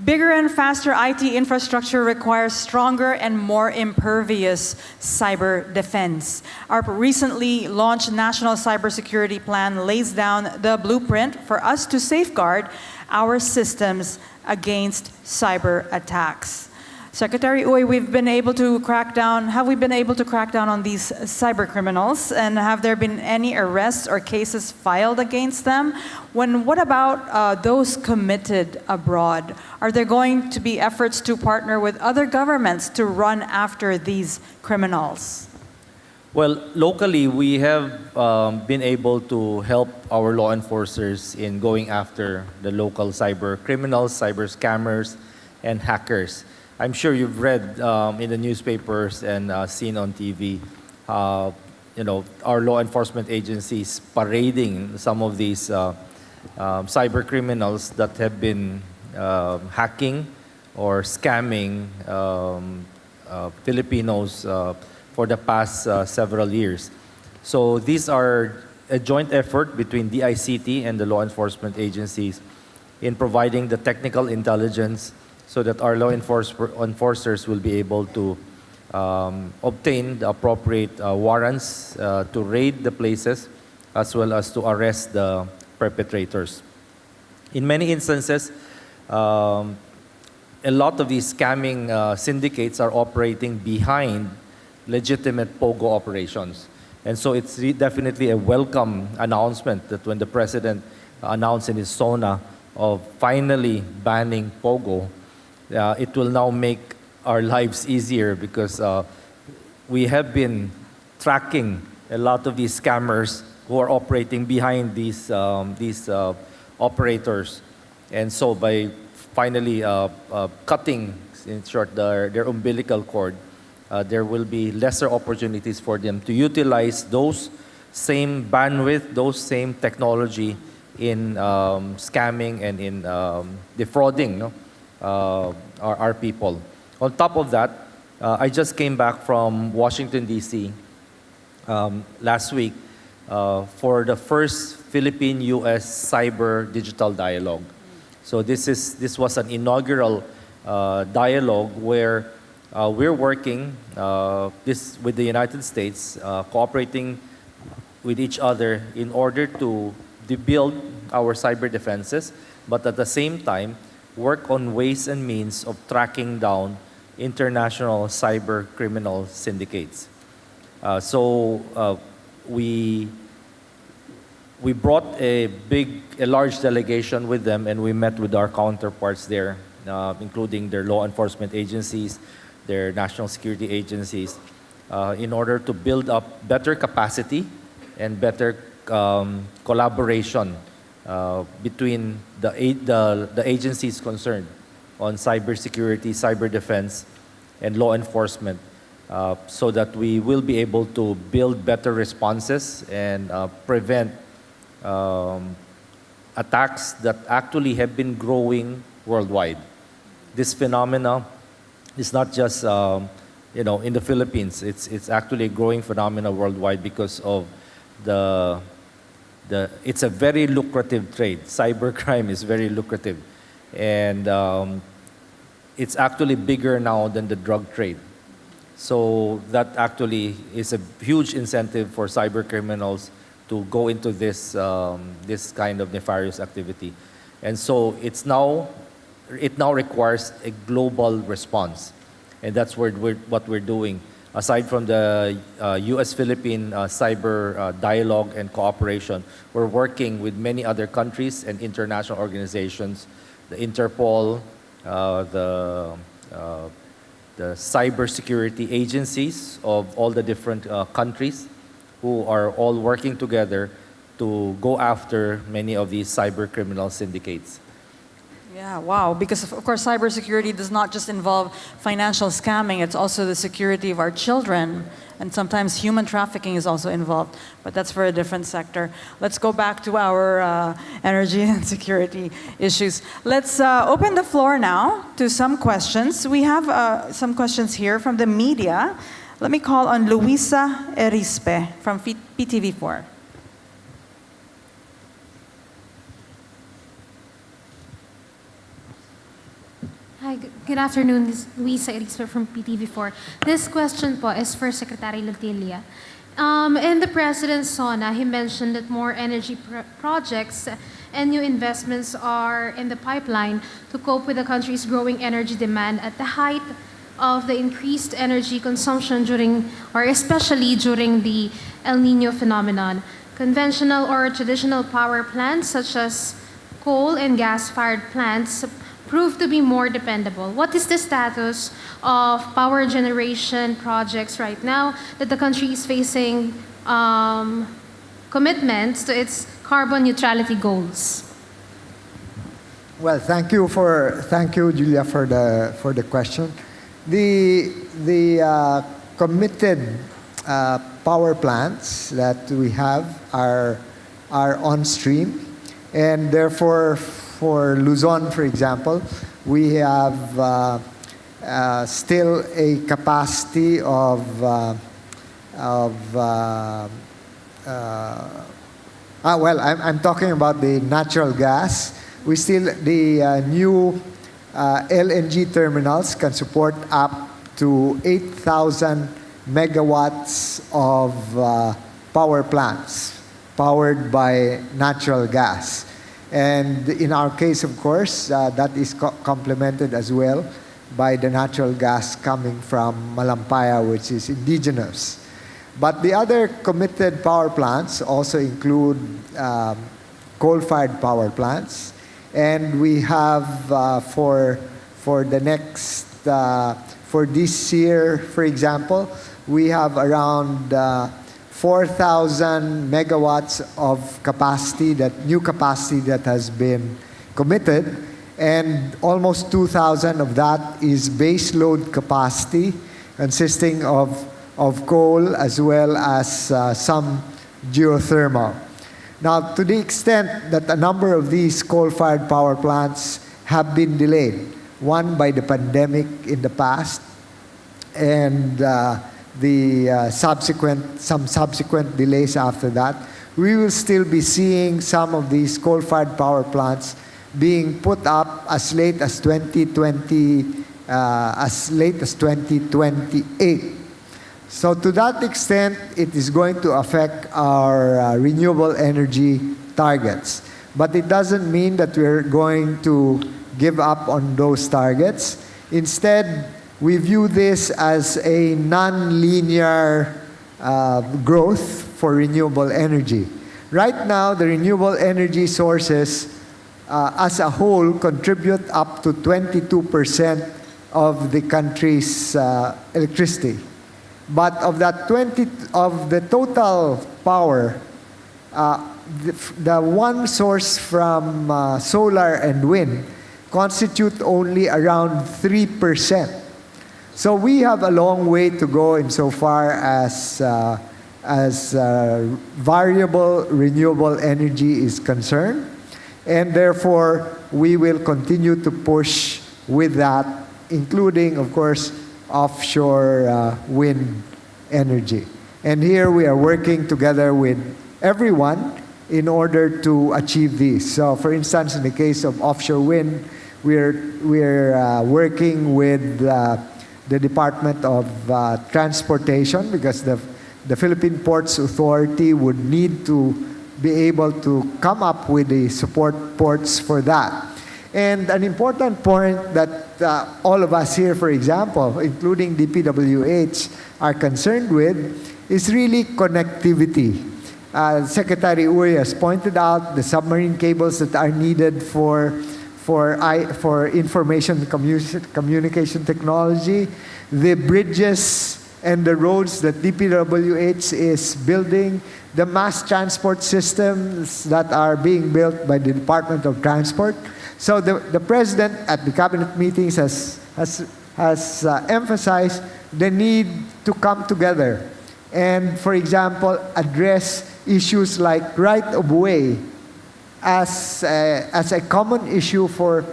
Bigger and faster IT infrastructure requires stronger and more impervious cyber defense. Our recently launched National Cybersecurity Plan lays down the blueprint for us to safeguard our systems against cyber attacks. Secretary Uy, have we been able to crack down on these cyber criminals, and have there been any arrests or cases filed against them? What about those committed abroad? Are there going to be efforts to partner with other governments to run after these criminals? Well, locally, we have been able to help our law enforcers in going after the local cyber criminals, cyber scammers, and hackers. I'm sure you've read in the newspapers and seen on TV, our law enforcement agencies parading some of these cyber criminals that have been hacking or scamming Filipinos for the past several years. So these are a joint effort between DICT and the law enforcement agencies in providing the technical intelligence so that our law enforcers will be able to obtain the appropriate warrants to raid the places, as well as to arrest the perpetrators. In many instances, a lot of these scamming syndicates are operating behind legitimate POGO operations. And so it's definitely a welcome announcement that when the President announced in his SONA of finally banning POGO, it will now make our lives easier because we have been tracking a lot of these scammers who are operating behind these operators. And so by finally cutting, in short, their umbilical cord, there will be lesser opportunities for them to utilize those same bandwidth, those same technology in scamming and in defrauding our people. On top of that, I just came back from Washington, D.C. Last week for the first Philippine-U.S. Cyber Digital Dialogue. So this was an inaugural dialogue where we're working with the United States, cooperating with each other in order to build our cyber defenses, but at the same time, work on ways and means of tracking down international cyber criminal syndicates. We brought a large delegation with them, and we met with our counterparts there, including their law enforcement agencies, their national security agencies, in order to build up better capacity and better collaboration between the agencies concerned on cybersecurity, cyber defense, and law enforcement, so that we will be able to build better responses and prevent attacks that actually have been growing worldwide. This phenomena is not just in the Philippines. It's actually a growing phenomena worldwide because of it's a very lucrative trade. Cybercrime is very lucrative, and it's actually bigger now than the drug trade. So that actually is a huge incentive for cyber criminals to go into this kind of nefarious activity. And so it now requires a global response. And that's what we're doing. Aside from the U.S.-Philippine cyber dialogue and cooperation, we're working with many other countries and international organizations, the Interpol, the cybersecurity agencies of all the different countries, who are all working together to go after many of these cyber criminal syndicates. Yeah, wow. Because of course, cybersecurity does not just involve financial scamming, it's also the security of our children. And sometimes human trafficking is also involved, but that's for a different sector. Let's go back to our energy and security issues. Let's open the floor now to some questions. We have some questions here from the media. Let me call on Luisa Erispe from PTV4. Hi, good afternoon. This is Luisa Erispe from PTV4. This question po is for Secretary Lotilla. In the President's SONA, he mentioned that more energy projects and new investments are in the pipeline to cope with the country's growing energy demand at the height of the increased energy consumption especially during the El Nino phenomenon. Conventional or traditional power plants such as coal and gas-fired plants prove to be more dependable. What is the status of power generation projects right now that the country is facing commitments to its carbon neutrality goals? Well, thank you, Julia, for the question. The committed power plants that we have are on stream, and therefore, for Luzon, for example, we have still a capacity of I'm talking about the natural gas. The new LNG terminals can support up to 8,000 megawatts of power plants powered by natural gas. And in our case, of course, that is complemented as well by the natural gas coming from Malampaya, which is indigenous. But the other committed power plants also include coal-fired power plants. And we have for the next, for this year, for example, we have around 4,000 megawatts of capacity, new capacity that has been committed, and almost 2,000 of that is base load capacity, consisting of coal as well as some geothermal. Now, to the extent that a number of these coal-fired power plants have been delayed, one by the pandemic in the past, and some subsequent delays after that, we will still be seeing some of these coal-fired power plants being put up as late as 2028. So to that extent, it is going to affect our renewable energy targets. But it doesn't mean that we're going to give up on those targets. Instead, we view this as a non-linear growth for renewable energy. Right now, the renewable energy sources as a whole contribute up to 22% of the country's electricity. But of the total power, the one source from solar and wind constitute only around 3%. So we have a long way to go insofar as variable renewable energy is concerned, and therefore we will continue to push with that, including, of course, offshore wind energy. And here we are working together with everyone in order to achieve this. So, for instance, in the case of offshore wind, we're working with the Department of Transportation, because the Philippine Ports Authority would need to be able to come up with the support ports for that. And an important point that all of us here, for example, including DPWH, are concerned with is really connectivity. Secretary Uy has pointed out the submarine cables that are needed for information communication technology, the bridges and the roads that DPWH is building, the mass transport systems that are being built by the Department of Transport. So the President at the cabinet meetings has emphasized the need to come together and, for example, address issues like right of way as a common issue for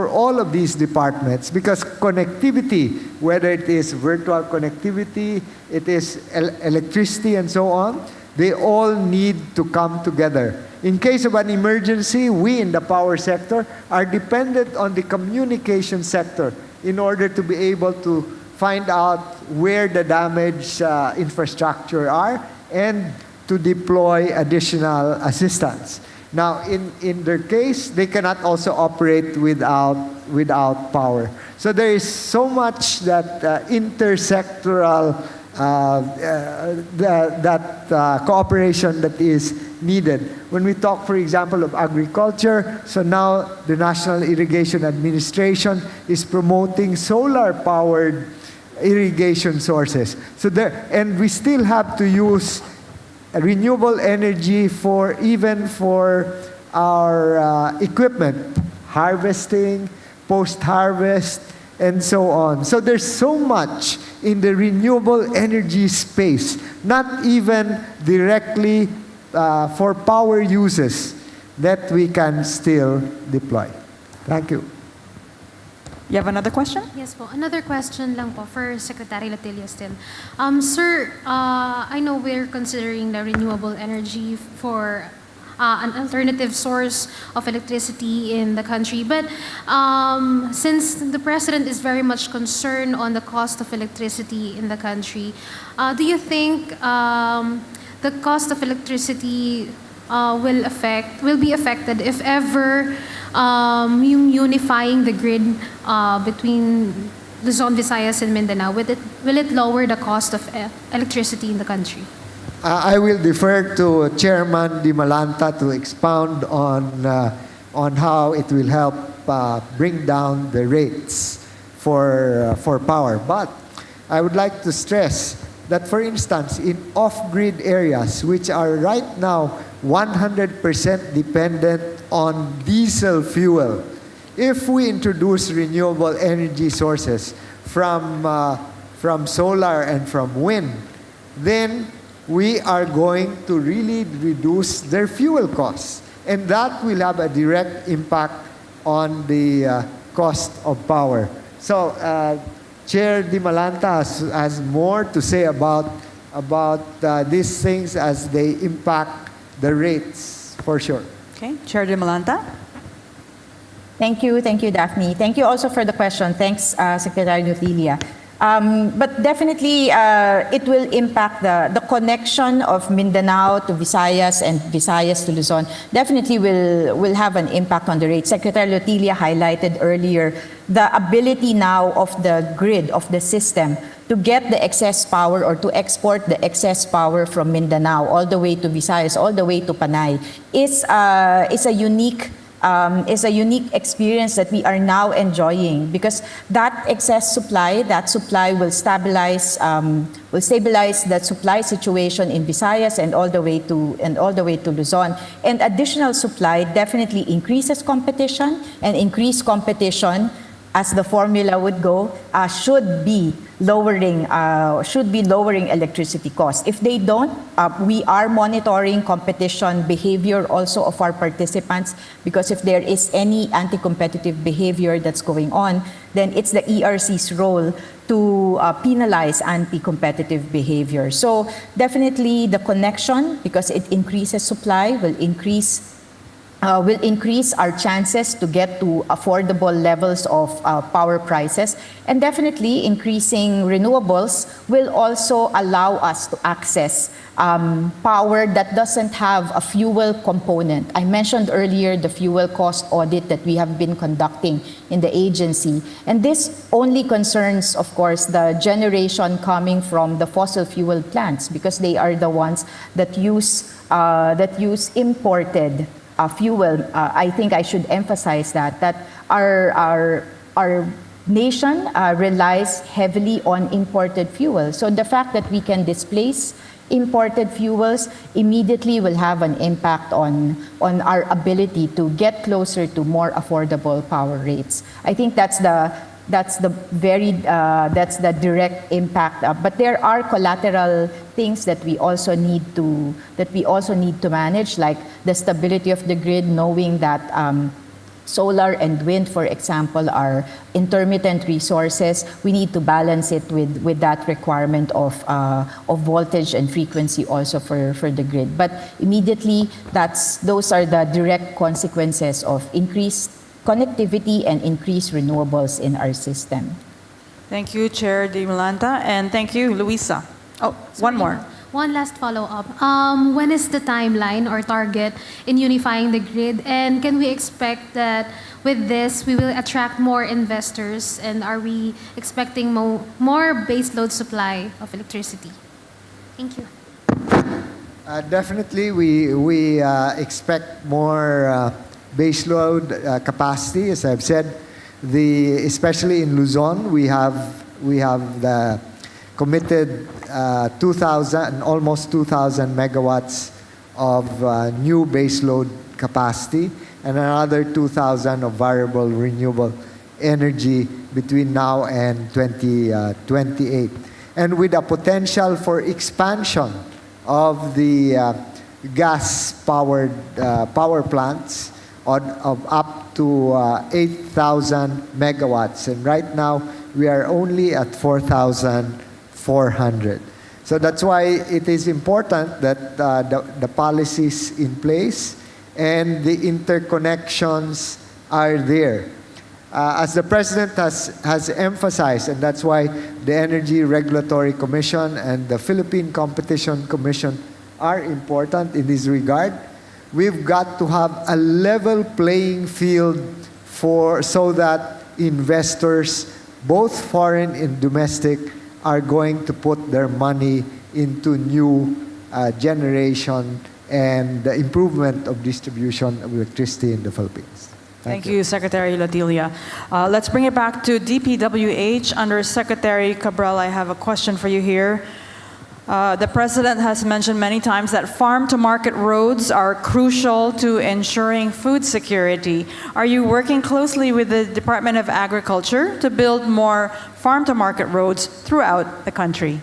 all of these departments, because connectivity, whether it is virtual connectivity, it is electricity and so on, they all need to come together. In case of an emergency, we in the power sector are dependent on the communication sector in order to be able to find out where the damaged infrastructure are and to deploy additional assistance. Now, in their case, they cannot also operate without power. So there is so much that intersectoral cooperation that is needed. When we talk, for example, of agriculture, so now the National Irrigation Administration is promoting solar-powered irrigation sources. So and we still have to use renewable energy even for our equipment, harvesting, post-harvest, and so on. So there's so much in the renewable energy space, not even directly for power uses, that we can still deploy. Thank you. You have another question? Yes po. Another question lang po for Secretary Latilla still. Sir, I know we're considering the renewable energy for an alternative source of electricity in the country. But since the President is very much concerned on the cost of electricity in the country, do you think the cost of electricity will be affected if ever yung unifying the grid between Luzon, Visayas, and Mindanao? Will it lower the cost of electricity in the country? I will defer to Chairman Di Malanta to expound on how it will help bring down the rates for power. But I would like to stress that, for instance, in off-grid areas, which are right now 100% dependent on diesel fuel, if we introduce renewable energy sources from solar and from wind, then we are going to really reduce their fuel costs. And that will have a direct impact on the cost of power. So, Chair Di Malanta has more to say about these things as they impact the rates, for sure. Okay, Chair De Malanta. Thank you, Daphne. Thank you also for the question. Thanks, Secretary Notilia. But definitely, it will impact the connection of Mindanao to Visayas and Visayas to Luzon. Definitely will have an impact on the rate. Secretary Notilia highlighted earlier the ability now of the grid, of the system, to get the excess power or to export the excess power from Mindanao all the way to Visayas, all the way to Panay, is a unique experience that we are now enjoying, because that excess supply, will stabilize that supply situation in Visayas and all the way to Luzon. And additional supply definitely increases competition, and increased competition, as the formula would go, should be lowering electricity costs. If they don't, we are monitoring competition behavior also of our participants, because if there is any anti-competitive behavior that's going on, then it's the ERC's role to penalize anti-competitive behavior. So definitely the connection, because it increases supply, will increase our chances to get to affordable levels of power prices. And definitely increasing renewables will also allow us to access power that doesn't have a fuel component. I mentioned earlier the fuel cost audit that we have been conducting in the agency. And this only concerns, of course, the generation coming from the fossil fuel plants, because they are the ones that use imported fuel. I think I should emphasize that our nation relies heavily on imported fuel. So the fact that we can displace imported fuels immediately will have an impact on our ability to get closer to more affordable power rates. I think that's the direct impact. But there are collateral things that we also need to manage, like the stability of the grid, knowing that solar and wind, for example, are intermittent resources. We need to balance it with that requirement of voltage and frequency also for the grid. But immediately, those are the direct consequences of increased connectivity and increased renewables in our system. Thank you, Chair De Malanta, and thank you, Luisa. Oh, one more. One last follow-up. When is the timeline or target in unifying the grid? And can we expect that with this, we will attract more investors? And are we expecting more baseload supply of electricity? Thank you. Definitely, we expect more baseload capacity. As I've said, especially in Luzon, we have the committed almost 2,000 megawatts of new baseload capacity, and another 2,000 of variable renewable energy between now and 2028. And with a potential for expansion of the gas-powered power plants of up to 8,000 megawatts. And right now, we are only at 4,400. So that's why it is important that the policies in place and the interconnections are there. As the President has emphasized, and that's why the Energy Regulatory Commission and the Philippine Competition Commission are important in this regard, we've got to have a level playing field so that investors, both foreign and domestic, are going to put their money into new generation and the improvement of distribution of electricity in the Philippines. Thank you, Secretary Latilia. Let's bring it back to DPWH. Under Secretary Cabral, I have a question for you here. The President has mentioned many times that farm-to-market roads are crucial to ensuring food security. Are you working closely with the Department of Agriculture to build more farm-to-market roads throughout the country?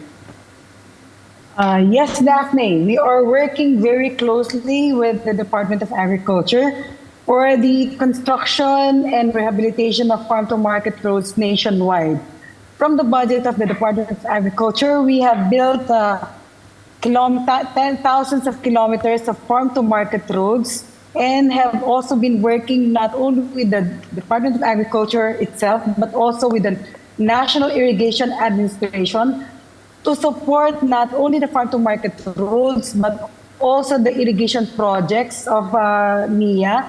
Yes, Daphne. We are working very closely with the Department of Agriculture for the construction and rehabilitation of farm-to-market roads nationwide. From the budget of the Department of Agriculture, we have built thousands of kilometers of farm-to-market roads and have also been working not only with the Department of Agriculture itself, but also with the National Irrigation Administration to support not only the farm-to-market roads, but also the irrigation projects of NIA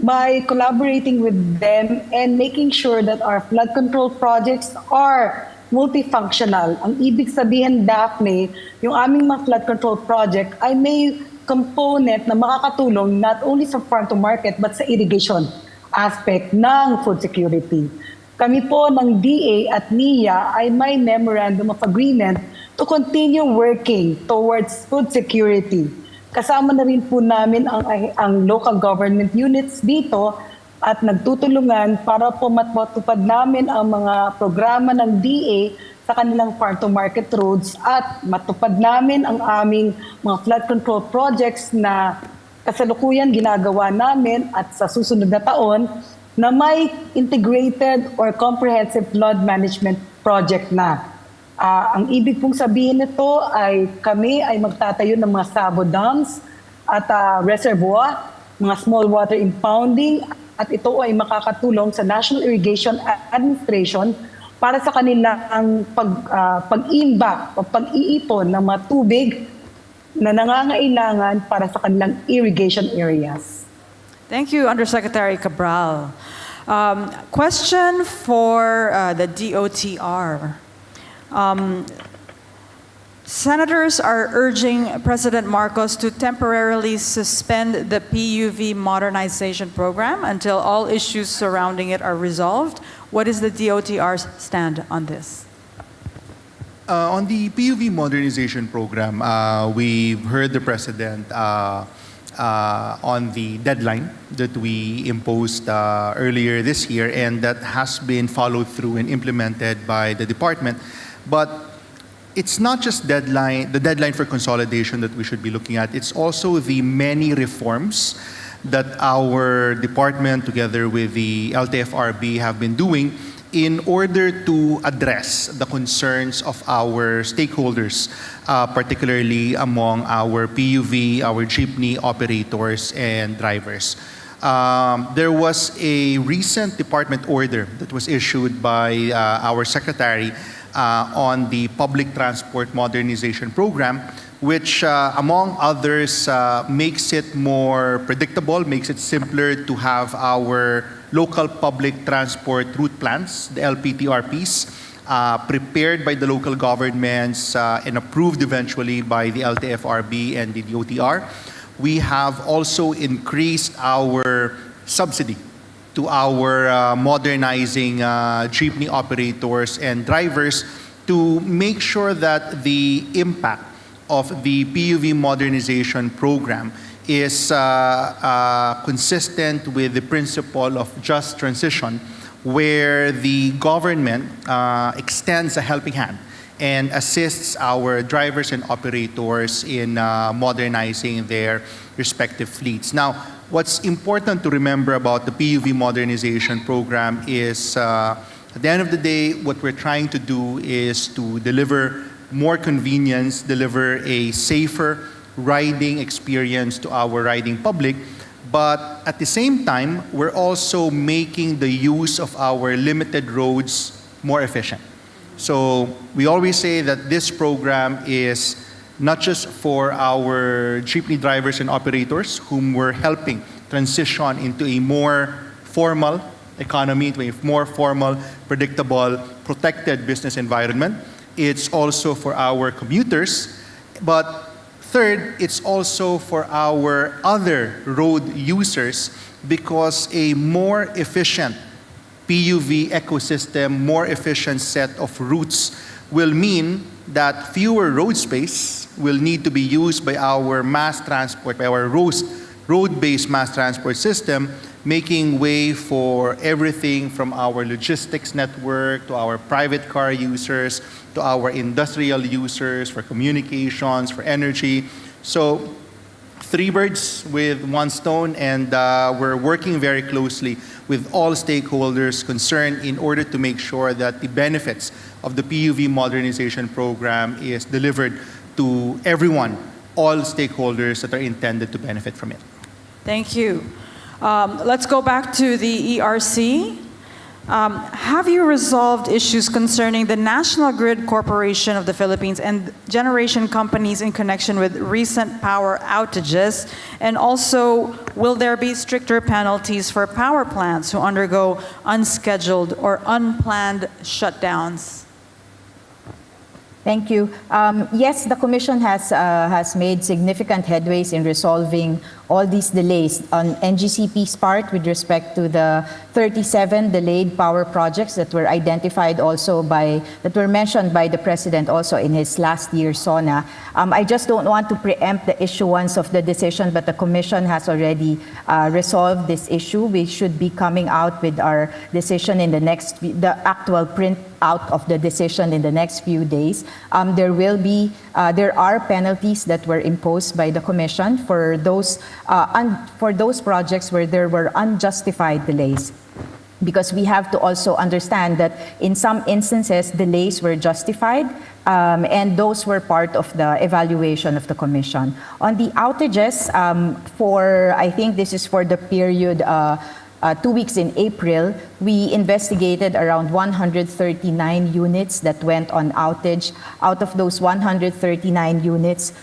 by collaborating with them and making sure that our flood control projects are multifunctional. Ang ibig sabihin, Daphne, yung aming mga flood control project ay may component na makakatulong not only sa farm-to-market but sa irrigation aspect ng food security. Kami po ng DA at NIA ay may memorandum of agreement to continue working towards food security. Kasama na rin po namin ang local government units dito at nagtutulungan para po matupad namin ang mga programa ng DA sa kanilang farm-to-market roads at matupad namin ang aming mga flood control projects na kasalukuyan ginagawa namin at sa susunod na taon na may integrated or comprehensive flood management project na. Ang ibig pong sabihin nito ay kami ay magtatayo ng mga sabo dams at reservoir, mga small water impounding, at ito ay makakatulong sa National Irrigation Administration para sa kanilang pag-imbak o pag-iipon ng mga tubig na nangangailangan para sa kanilang irrigation areas. Thank you, Undersecretary Cabral. Question for the DOTR. Senators are urging President Marcos to temporarily suspend the PUV modernization program until all issues surrounding it are resolved. What is the DOTR's stand on this? On the PUV modernization program, we've heard the President on the deadline that we imposed earlier this year, and that has been followed through and implemented by the department. But it's not just the deadline for consolidation that we should be looking at. It's also the many reforms that our department, together with the LTFRB, have been doing in order to address the concerns of our stakeholders, particularly among our PUV, our jeepney operators and drivers. There was a recent department order that was issued by our secretary on the public transport modernization program, which among others makes it more predictable, makes it simpler to have our local public transport route plans, the LPTRPs, prepared by the local governments and approved eventually by the LTFRB and the DOTR. We have also increased our subsidy to our modernizing jeepney operators and drivers to make sure that the impact of the PUV modernization program is consistent with the principle of just transition, where the government extends a helping hand and assists our drivers and operators in modernizing their respective fleets. Now, what's important to remember about the PUV modernization program is, at the end of the day, what we're trying to do is to deliver more convenience, deliver a safer riding experience to our riding public. But at the same time, we're also making the use of our limited roads more efficient. So we always say that this program is not just for our jeepney drivers and operators whom we're helping transition into a more formal economy, into a more formal, predictable, protected business environment. It's also for our commuters. But third, it's also for our other road users, because a more efficient PUV ecosystem, more efficient set of routes will mean that fewer road space will need to be used by our mass transport, by our road-based mass transport system, making way for everything from our logistics network to our private car users to our industrial users for communications, for energy. So 3 birds with 1 stone, and we're working very closely with all stakeholders concerned in order to make sure that the benefits of the PUV modernization program is delivered to everyone, all stakeholders that are intended to benefit from it. Thank you. Let's go back to the ERC. Have you resolved issues concerning the National Grid Corporation of the Philippines and generation companies in connection with recent power outages? And also, will there be stricter penalties for power plants who undergo unscheduled or unplanned shutdowns? Thank you. Yes, the Commission has made significant headways in resolving all these delays on NGCP's part with respect to the 37 delayed power projects that were identified also that were mentioned by the President also in his last year's SONA. I just don't want to preempt the issuance of the decision, but the Commission has already resolved this issue. We should be coming out with our decision in the actual print out of the decision in the next few days. There are penalties that were imposed by the Commission for those projects where there were unjustified delays. Because we have to also understand that in some instances, delays were justified, and those were part of the evaluation of the Commission. On the outages, I think this is for the period 2 weeks in April, we investigated around 139 units that went on outage. Out of those 139 units,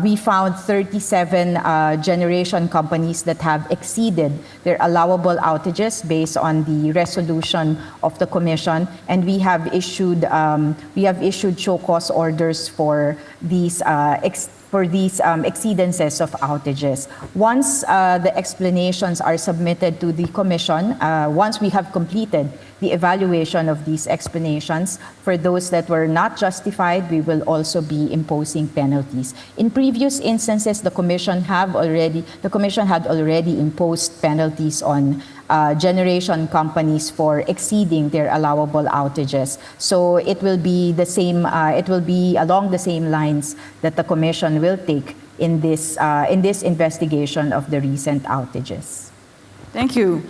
we found 37 generation companies that have exceeded their allowable outages based on the resolution of the Commission, and we have issued show cause orders for these exceedances of outages. Once the explanations are submitted to the Commission, once we have completed the evaluation of these explanations, for those that were not justified, we will also be imposing penalties. In previous instances, the Commission had already imposed penalties on generation companies for exceeding their allowable outages. So it will be the same. It will be along the same lines that the Commission will take in this investigation of the recent outages. Thank you.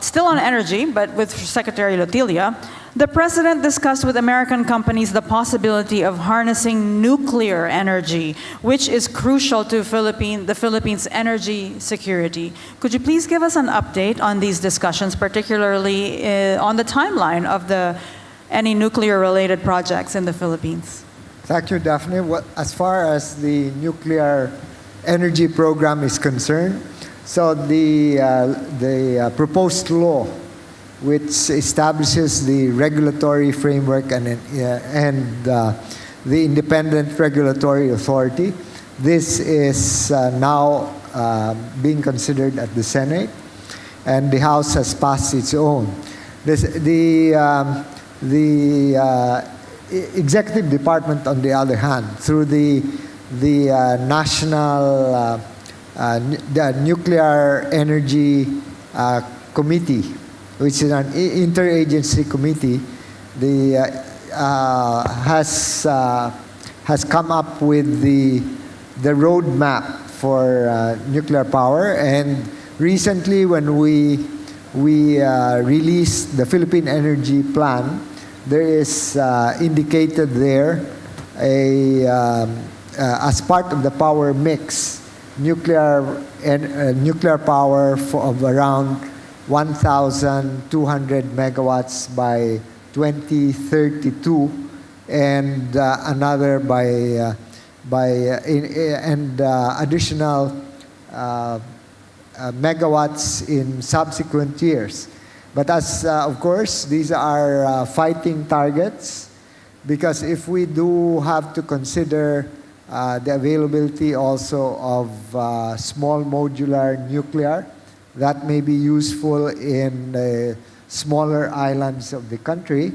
Still on energy, but with Secretary Lotilia, the President discussed with American companies the possibility of harnessing nuclear energy, which is crucial to the Philippines' energy security. Could you please give us an update on these discussions, particularly on the timeline of any nuclear-related projects in the Philippines? Thank you, Daphne. As far as the nuclear energy program is concerned, so the proposed law, which establishes the regulatory framework and the independent regulatory authority, this is now being considered at the Senate, and the House has passed its own. The Executive Department, on the other hand, through the National the Nuclear Energy Committee, which is an interagency committee, has come up with the roadmap for nuclear power. And recently, when we released the Philippine Energy Plan, there is indicated there as part of the power mix, nuclear power of around 1,200 megawatts by 2032, and another by and additional megawatts in subsequent years. But of course, these are fighting targets, because if we do have to consider the availability also of small modular nuclear that may be useful in smaller islands of the country,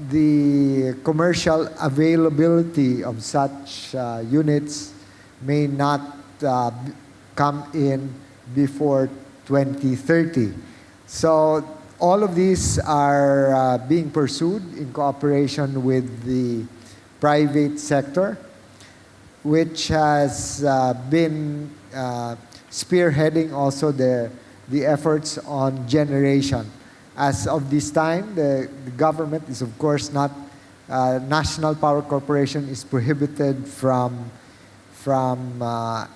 the commercial availability of such units may not come in before 2030. So all of these are being pursued in cooperation with the private sector, which has been spearheading also the efforts on generation. As of this time, the government is of course not, National Power Corporation is prohibited from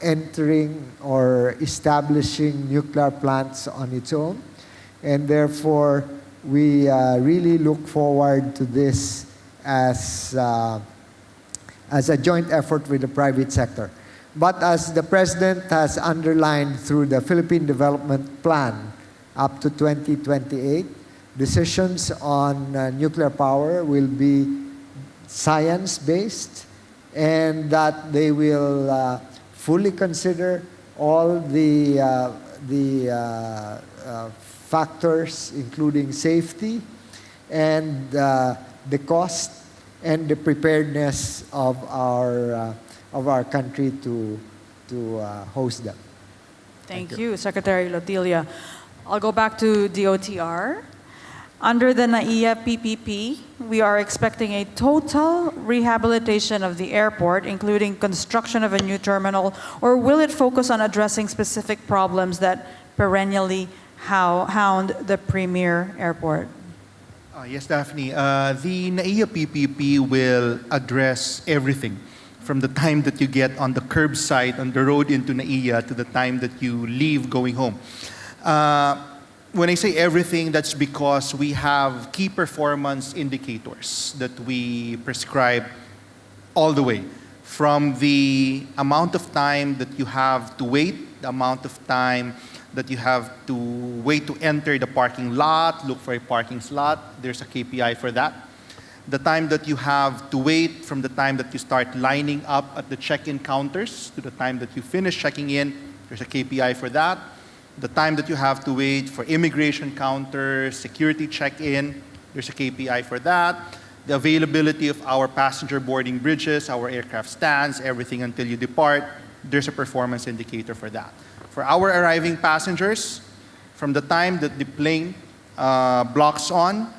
entering or establishing nuclear plants on its own. And therefore, we really look forward to this as a joint effort with the private sector. But as the President has underlined through the Philippine Development Plan up to 2028, decisions on nuclear power will be science-based, and that they will fully consider all the factors, including safety and the cost and the preparedness of our country to host them. Thank you, Secretary Lotilia. I'll go back to DOTR. Under the NAIA PPP, we are expecting a total rehabilitation of the airport, including construction of a new terminal, or will it focus on addressing specific problems that perennially hound the premier airport? Yes, Daphne. The NAIA PPP will address everything from the time that you get on the curbside on the road into NAIA to the time that you leave going home. When I say everything, that's because we have key performance indicators that we prescribe all the way. From the amount of time that you have to wait, the amount of time that you have to wait to enter the parking lot, look for a parking slot, there's a KPI for that. The time that you have to wait from the time that you start lining up at the check-in counters to the time that you finish checking in, there's a KPI for that. The time that you have to wait for immigration counters, security check-in, there's a KPI for that. The availability of our passenger boarding bridges, our aircraft stands, everything until you depart, there's a performance indicator for that. For our arriving passengers, from the time that the plane blocks on,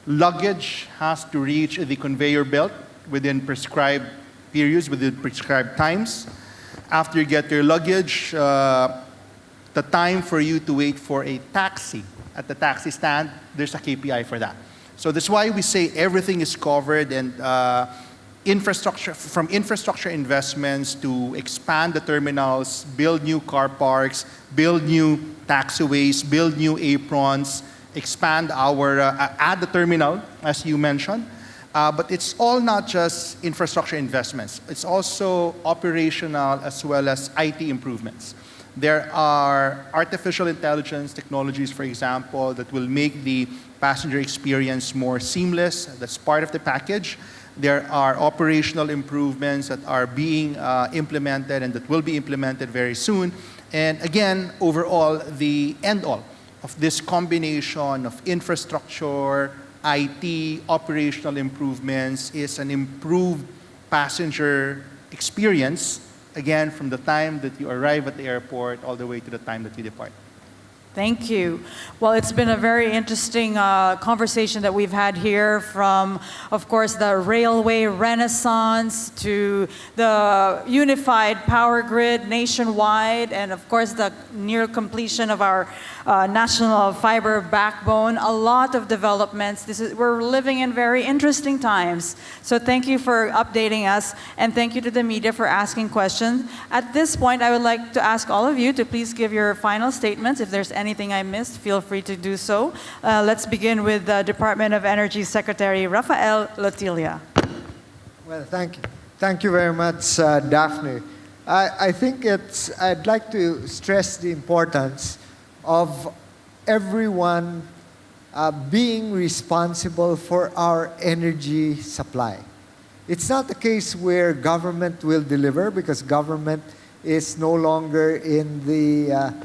luggage has to reach the conveyor belt within prescribed periods, within prescribed times. After you get your luggage, the time for you to wait for a taxi at the taxi stand, there's a KPI for that. So that's why we say everything is covered, and infrastructure, from infrastructure investments to expand the terminals, build new car parks, build new taxiways, build new aprons, expand our, add the terminal, as you mentioned. But it's all not just infrastructure investments. It's also operational as well as IT improvements. There are artificial intelligence technologies, for example, that will make the passenger experience more seamless. That's part of the package. There are operational improvements that are being implemented and that will be implemented very soon. And again, overall, the end-all of this combination of infrastructure, IT, operational improvements is an improved passenger experience, again, from the time that you arrive at the airport all the way to the time that you depart. Thank you. Well, it's been a very interesting conversation that we've had here, from, of course, the railway renaissance to the unified power grid nationwide, and of course, the near completion of our national fiber backbone. A lot of developments. We're living in very interesting times. So thank you for updating us, and thank you to the media for asking questions. At this point, I would like to ask all of you to please give your final statements. If there's anything I missed, feel free to do so. Let's begin with the Department of Energy Secretary Rafael Lotilia. Well, thank you. Thank you very much, Daphne. I think I'd like to stress the importance of everyone being responsible for our energy supply. It's not a case where government will deliver, because government is no longer in the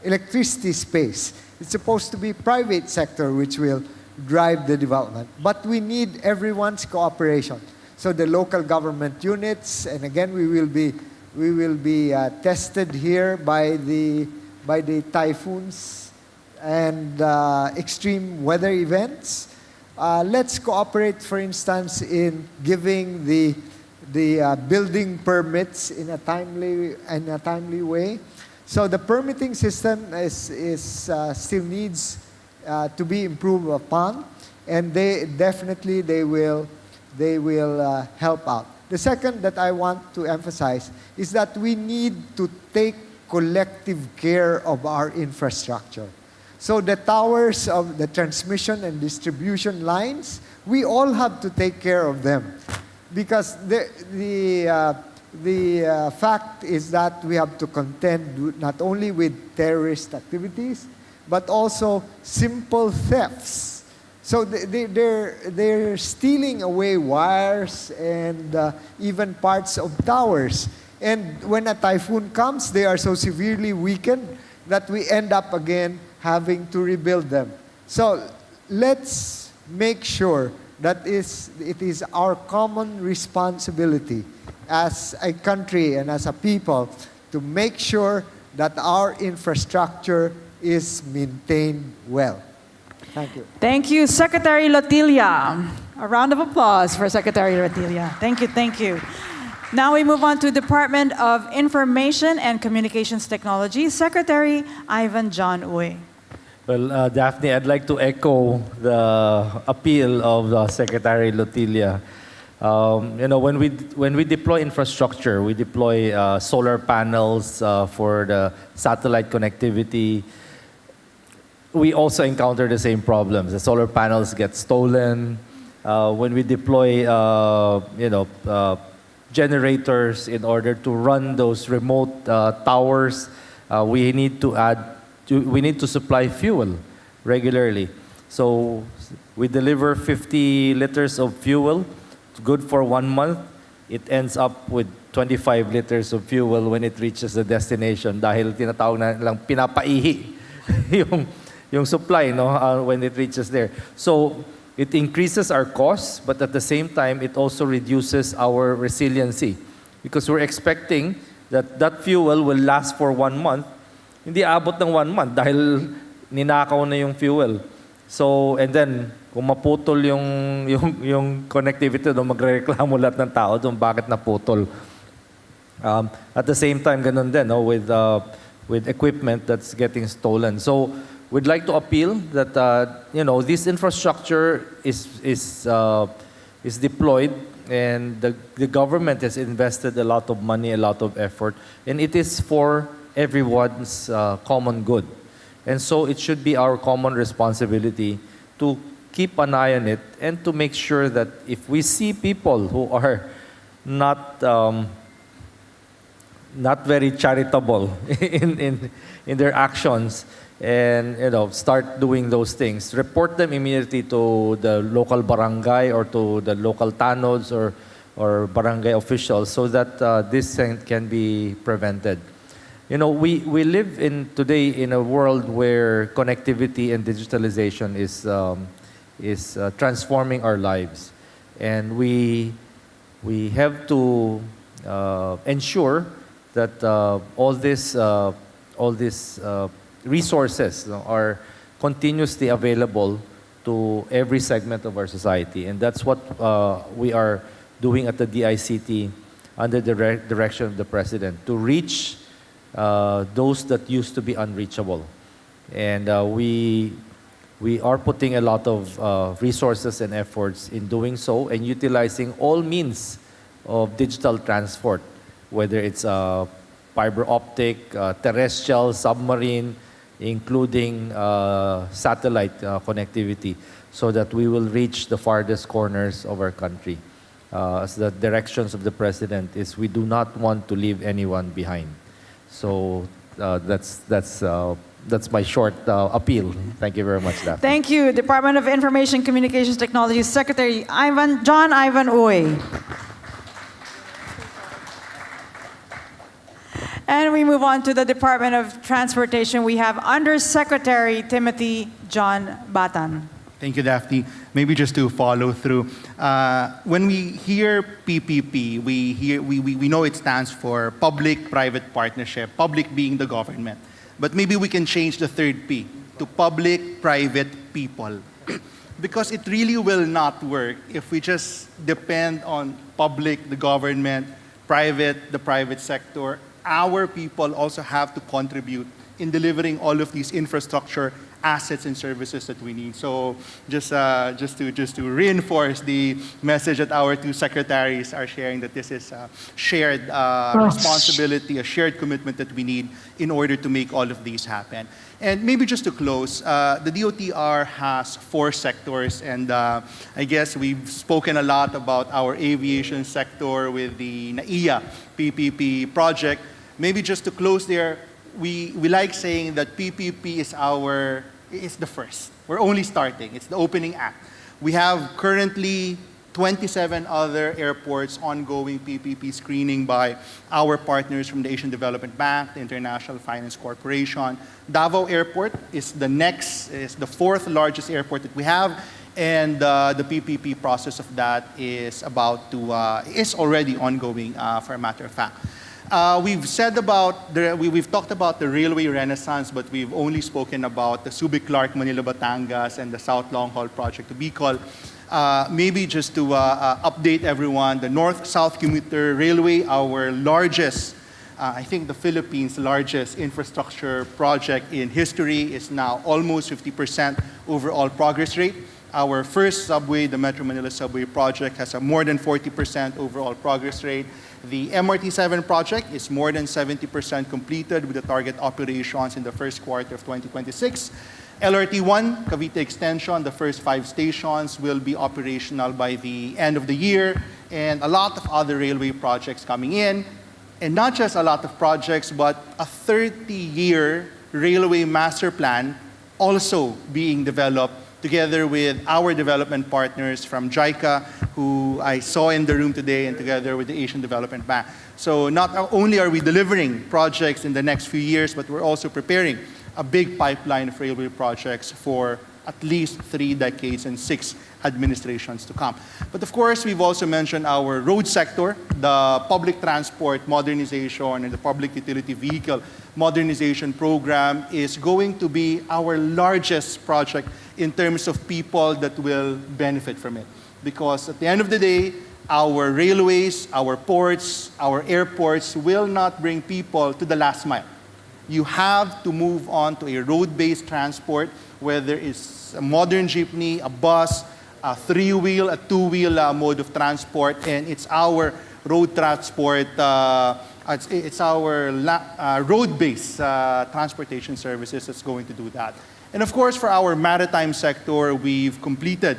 electricity space. It's supposed to be private sector which will drive the development. But we need everyone's cooperation. So the local government units, and again we will be tested here by the typhoons and extreme weather events. Let's cooperate, for instance, in giving the building permits in a timely way. So the permitting system still needs to be improved upon, and they will help out. The second that I want to emphasize is that we need to take collective care of our infrastructure. So the towers of the transmission and distribution lines, we all have to take care of them, because the fact is that we have to contend not only with terrorist activities, but also simple thefts. So they're stealing away wires and even parts of towers. And when a typhoon comes, they are so severely weakened that we end up again having to rebuild them. So let's make sure that it is our common responsibility as a country and as a people to make sure that our infrastructure is maintained well. Thank you. Thank you, Secretary Lotilla. A round of applause for Secretary Lotilla. Thank you, thank you. Now we move on to Department of Information and Communications Technology, Secretary Ivan John Uy. Well, Daphne, I'd like to echo the appeal of Secretary Lotilla. When we deploy infrastructure, we deploy solar panels for the satellite connectivity. We also encounter the same problems. The solar panels get stolen. When we deploy, generators in order to run those remote towers, we need to supply fuel regularly. So we deliver 50 liters of fuel, good for 1 month. It ends up with 25 liters of fuel when it reaches the destination dahil tinatawag na lang pinapaihi yung supply when it reaches there. So it increases our costs, but at the same time, it also reduces our resiliency, because we're expecting that fuel will last for 1 month. Hindi abot ng 1 month dahil ninakaw na yung fuel. So, and then, kung maputol yung connectivity, magrereklamo lahat ng tao doon bakit naputol. At the same time, ganun din with equipment that's getting stolen. So, we'd like to appeal that this infrastructure is deployed, and the government has invested a lot of money, a lot of effort, and it is for everyone's common good. And so it should be our common responsibility to keep an eye on it and to make sure that if we see people who are not very charitable in their actions, and start doing those things, report them immediately to the local barangay or to the local tanods or barangay officials, so that this thing can be prevented. We live today in a world where connectivity and digitalization is transforming our lives, and we have to ensure that all these resources are continuously available to every segment of our society. And that's what we are doing at the DICT under the direction of the President, to reach those that used to be unreachable. And we are putting a lot of resources and efforts in doing so, and utilizing all means of digital transport, whether it's fiber optic, terrestrial, submarine, including satellite connectivity. so that we will reach the farthest corners of our country. As the directions of the President is, we do not want to leave anyone behind. So that's my short appeal. Thank you very much, Daphne. Thank you, Department of Information Communications Technology Secretary John Ivan Uy. And we move on to the Department of Transportation. We have Undersecretary Timothy John Batan. Thank you, Daphne. Maybe just to follow through. When we hear PPP, we know it stands for public-private partnership, public being the government. But maybe we can change the third P to public-private people. Because it really will not work if we just depend on public, the government, private, the private sector. Our people also have to contribute in delivering all of these infrastructure assets and services that we need. So just to reinforce the message that our two secretaries are sharing, that this is a shared responsibility, a shared commitment that we need in order to make all of these happen. And maybe just to close, the DOTR has 4 sectors, and I guess we've spoken a lot about our aviation sector with the NAIA PPP project. Maybe just to close there, we like saying that PPP is the first. We're only starting. It's the opening act. We have currently 27 other airports ongoing PPP screening by our partners from the Asian Development Bank, the International Finance Corporation. Davao Airport is the 4th largest airport that we have, and the PPP process of that is already ongoing, for a matter of fact. We've talked about the railway renaissance, but we've only spoken about the Subic-Clark, Manila, Batangas, and the South Long Haul Project to Bicol. Maybe just to update everyone, the North-South Commuter Railway, our largest, I think the Philippines' largest infrastructure project in history, is now almost 50% overall progress rate. Our first subway, the Metro Manila Subway project, has a more than 40% overall progress rate. The MRT-7 project is more than 70% completed with the target operations in the first quarter of 2026. LRT-1, Cavite Extension, the first 5 stations will be operational by the end of the year, and a lot of other railway projects coming in. And not just a lot of projects, but a 30-year railway master plan also being developed together with our development partners from JICA, who I saw in the room today, and together with the Asian Development Bank. So not only are we delivering projects in the next few years, but we're also preparing a big pipeline of railway projects for at least 3 decades and 6 administrations to come. But of course, we've also mentioned our road sector, the public transport modernization and the public utility vehicle modernization program is going to be our largest project in terms of people that will benefit from it. Because at the end of the day, our railways, our ports, our airports will not bring people to the last mile. You have to move on to a road-based transport, whether it's a modern jeepney, a bus, a 3-wheel, a 2-wheel mode of transport, and it's our road transport, it's our road-based transportation services that's going to do that. And of course, for our maritime sector, we've completed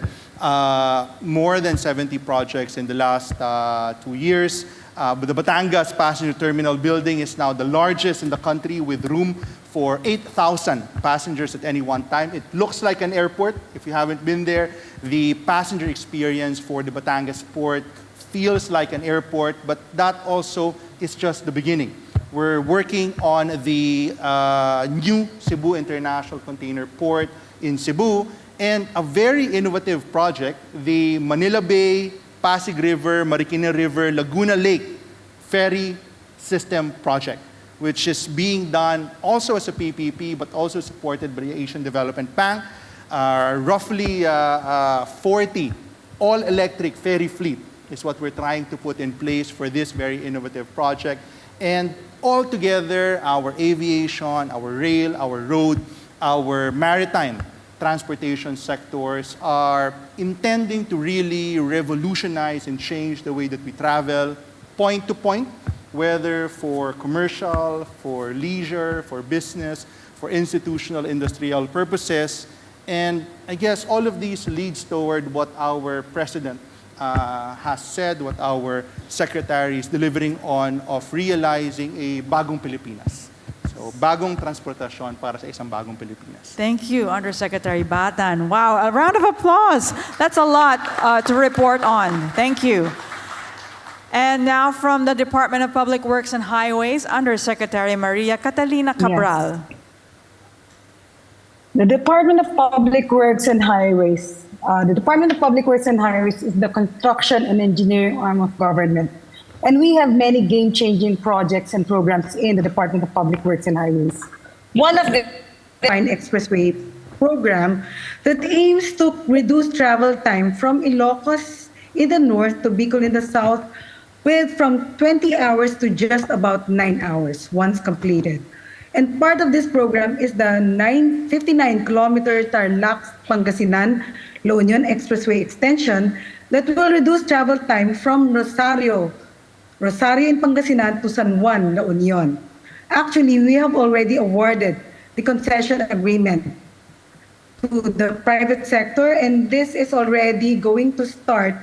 more than 70 projects in the last 2 years. But the Batangas Passenger Terminal building is now the largest in the country with room for 8,000 passengers at any one time. It looks like an airport. If you haven't been there, the passenger experience for the Batangas port feels like an airport, but that also is just the beginning. We're working on the new Cebu International Container Port in Cebu, and a very innovative project, the Manila Bay, Pasig River, Marikina River, Laguna Lake Ferry System Project, which is being done also as a PPP, but also supported by the Asian Development Bank. Roughly 40 all-electric ferry fleet is what we're trying to put in place for this very innovative project. And altogether, our aviation, our rail, our road, our maritime transportation sectors are intending to really revolutionize and change the way that we travel, point to point, whether for commercial, for leisure, for business, for institutional, industrial purposes. And I guess all of these leads toward what our President has said, what our Secretary is delivering on, of realizing a bagong Pilipinas. So, bagong transportasyon para sa isang bagong Pilipinas. Thank you, Undersecretary Batan. Wow, a round of applause. That's a lot to report on. Thank you. And now from the Department of Public Works and Highways, Undersecretary Maria Catalina Cabral. The Department of Public Works and Highways. The Department of Public Works and Highways is the construction and engineering arm of government. And we have many game-changing projects and programs in the Department of Public Works and Highways. One of the Fine Expressway program that aims to reduce travel time from Ilocos in the north to Bicol in the south from 20 hours to just about 9 hours once completed. And part of this program is the 59-kilometer Tarlac-Pangasinan La Union Expressway extension that will reduce travel time from Rosario in Pangasinan to San Juan, La Union. Actually, we have already awarded the concession agreement to the private sector, and this is already going to start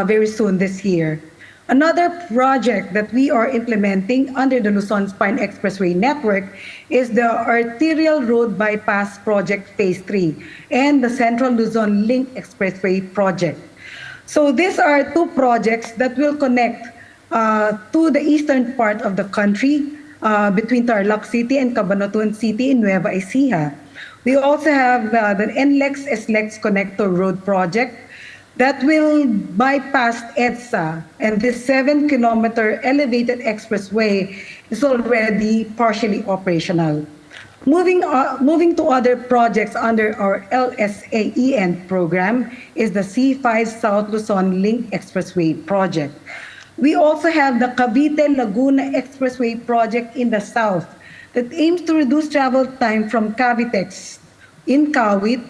very soon this year. Another project that we are implementing under the Luzon Spine Expressway Network is the Arterial Road Bypass Project Phase 3 and the Central Luzon Link Expressway Project. So these are two projects that will connect to the eastern part of the country between Tarlac City and Cabanatuan City in Nueva Ecija. We also have the NLEX-SLEX Connector Road Project that will bypass EDSA, and this 7-kilometer elevated expressway is already partially operational. Moving to other projects under our LSAEN program is the C5 South Luzon Link Expressway project. We also have the Cavite-Laguna Expressway project in the south that aims to reduce travel time from Cavitex in Kawit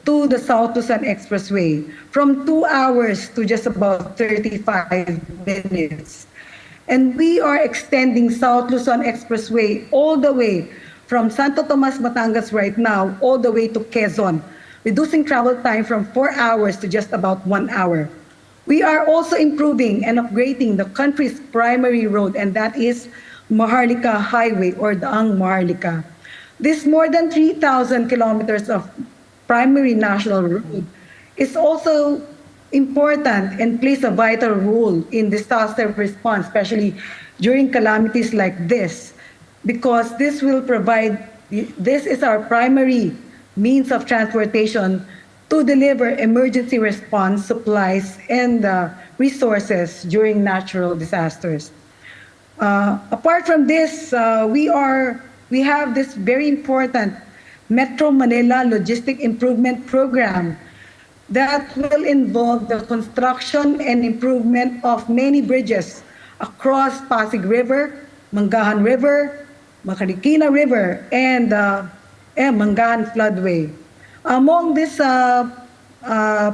to the South Luzon Expressway from 2 hours to just about 35 minutes. And we are extending South Luzon Expressway all the way from Santo Tomas, Batangas right now, all the way to Quezon, reducing travel time from 4 hours to just about 1 hour. We are also improving and upgrading the country's primary road, and that is Maharlika Highway or Daang Maharlika. This more than 3,000 kilometers of primary national road is also important and plays a vital role in disaster response, especially during calamities like this, because this is our primary means of transportation to deliver emergency response supplies and resources during natural disasters. Apart from this, we have this very important Metro Manila Logistic Improvement Program that will involve the construction and improvement of many bridges across Pasig River, Mangahan River, Marikina River, and Mangahan Floodway. Among this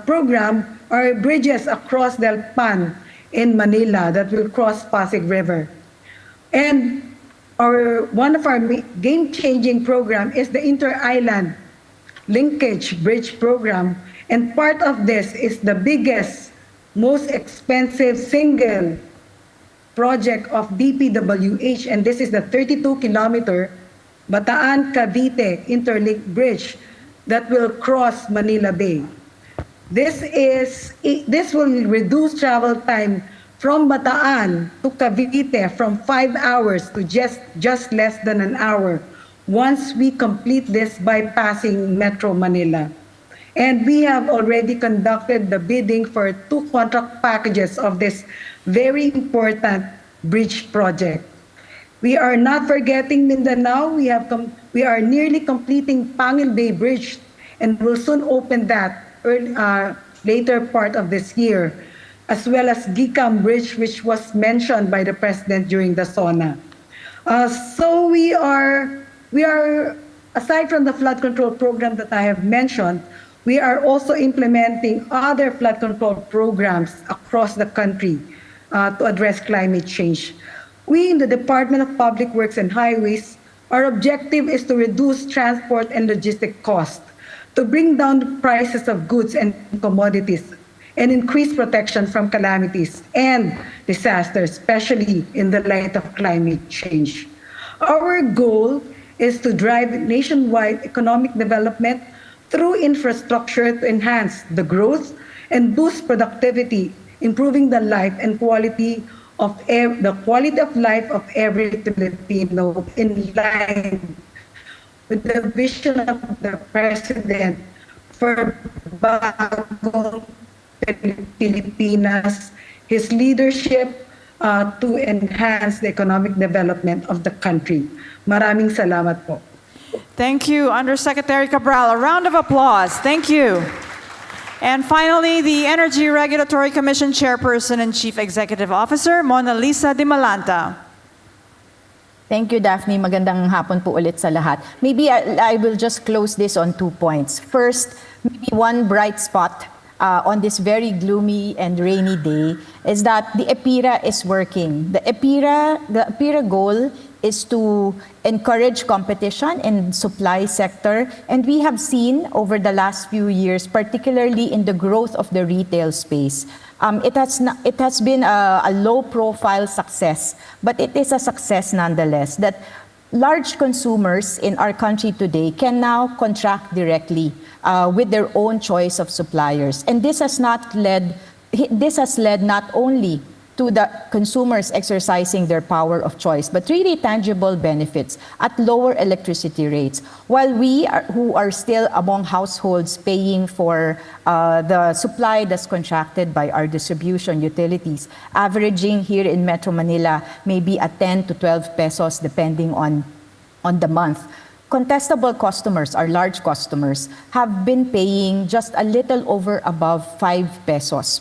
program are bridges across Del Pan in Manila that will cross Pasig River. And one of our game-changing program is the Inter-Island Linkage Bridge Program. And part of this is the biggest, most expensive single project of DPWH. And this is the 32-kilometer Bataan-Cavite Interlink Bridge that will cross Manila Bay. This will reduce travel time from Bataan to Cavite from 5 hours to just less than an hour once we complete this by passing Metro Manila. And we have already conducted the bidding for 2 contract packages of this very important bridge project. We are not forgetting Mindanao. We are nearly completing Pangil Bay Bridge and will soon open that later part of this year, as well as Gicam Bridge, which was mentioned by the President during the SONA. So we are, aside from the flood control program that I have mentioned, we are also implementing other flood control programs across the country to address climate change. We in the Department of Public Works and Highways, our objective is to reduce transport and logistic costs to bring down the prices of goods and commodities and increase protection from calamities and disasters, especially in the light of climate change. Our goal is to drive nationwide economic development through infrastructure to enhance the growth and boost productivity, improving the life and quality of the quality of life of every Filipino, in line with the vision of the President for bagong Pilipinas, his leadership to enhance the economic development of the country. Maraming salamat po. Thank you, Undersecretary Cabral. A round of applause. Thank you. And finally, the Energy Regulatory Commission Chairperson and Chief Executive Officer, Mona Lisa de Malanta. Thank you, Daphne. Magandang hapon po ulit sa lahat. Maybe I will just close this on 2 points. First, maybe one bright spot on this very gloomy and rainy day is that the EPIRA is working. The EPIRA goal is to encourage competition in supply sector, and we have seen over the last few years, particularly in the growth of the retail space, it has been a low-profile success, but it is a success nonetheless, that large consumers in our country today can now contract directly with their own choice of suppliers. And this has led not only to the consumers exercising their power of choice, but really tangible benefits at lower electricity rates. While who are still among households paying for the supply that's contracted by our distribution utilities, averaging here in Metro Manila maybe at 10 to 12 pesos depending on the month. Contestable customers, our large customers, have been paying just a little over above 5 pesos.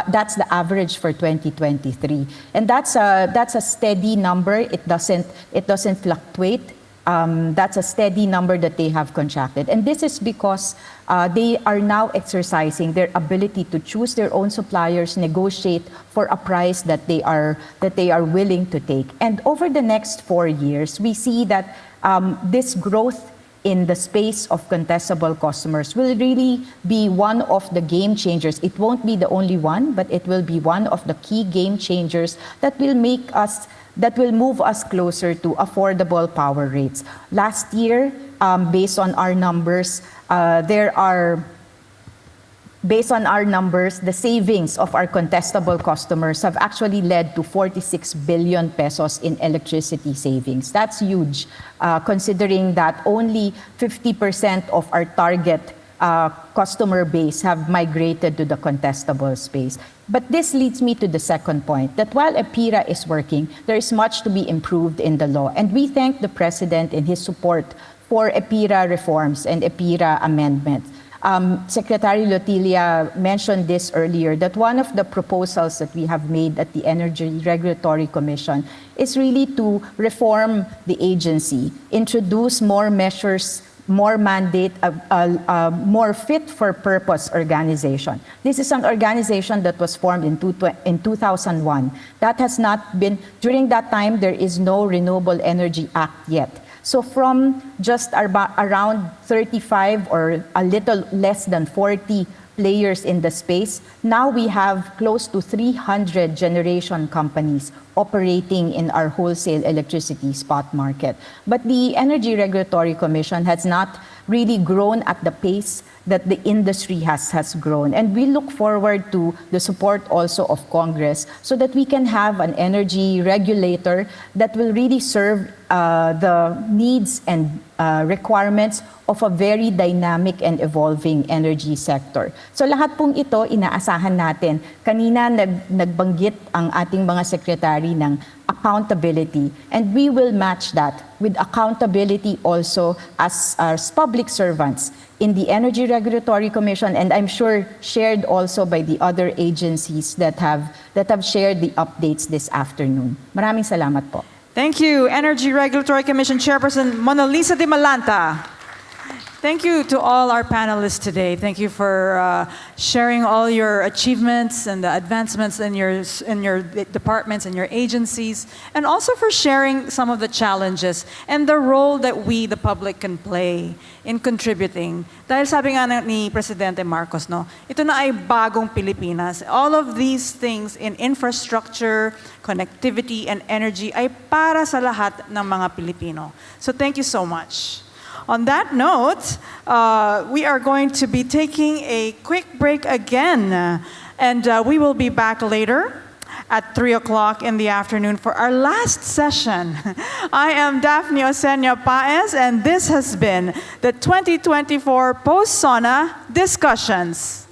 That's the average for 2023, and that's a steady number. It doesn't fluctuate. That's a steady number that they have contracted, and this is because they are now exercising their ability to choose their own suppliers, negotiate for a price that they are willing to take. And over the next 4 years, we see that this growth in the space of contestable customers will really be one of the game changers. It won't be the only one, but it will be one of the key game changers that will move us closer to affordable power rates. Last year, based on our numbers, the savings of our contestable customers have actually led to 46 billion pesos in electricity savings. That's huge, considering that only 50% of our target customer base have migrated to the contestable space. But this leads me to the second point, that while EPIRA is working, there is much to be improved in the law. And we thank the President in his support for EPIRA reforms and EPIRA amendments. Secretary Lotilia mentioned this earlier, that one of the proposals that we have made at the Energy Regulatory Commission is really to reform the agency, introduce more measures, more mandate, more fit-for-purpose organization. This is an organization that was formed in 2001. That has not been, during that time, there is no Renewable Energy Act yet. So from just around 35 or a little less than 40 players in the space, now we have close to 300 generation companies operating in our wholesale electricity spot market. But the Energy Regulatory Commission has not really grown at the pace that the industry has grown. And we look forward to the support also of Congress so that we can have an energy regulator that will really serve the needs and requirements of a very dynamic and evolving energy sector. So lahat pong ito, inaasahan natin. Kanina nagbanggit ang ating mga sekretary ng accountability, and we will match that with accountability also as public servants in the Energy Regulatory Commission, and I'm sure shared also by the other agencies that have shared the updates this afternoon. Maraming salamat po. Thank you, Energy Regulatory Commission Chairperson Mona Lisa de Malanta. Thank you to all our panelists today. Thank you for sharing all your achievements and the advancements in your departments and your agencies, and also for sharing some of the challenges and the role that we, the public, can play in contributing. Dahil sabi nga ni Presidente Marcos, no, ito na ay bagong Pilipinas. All of these things in infrastructure, connectivity, and energy ay para sa lahat ng mga Pilipino. So thank you so much. On that note, we are going to be taking a quick break again, and we will be back later at 3 o'clock in the afternoon for our last session. I am Daphne Osenia Paez, and this has been the 2024 Post-SONA Discussions.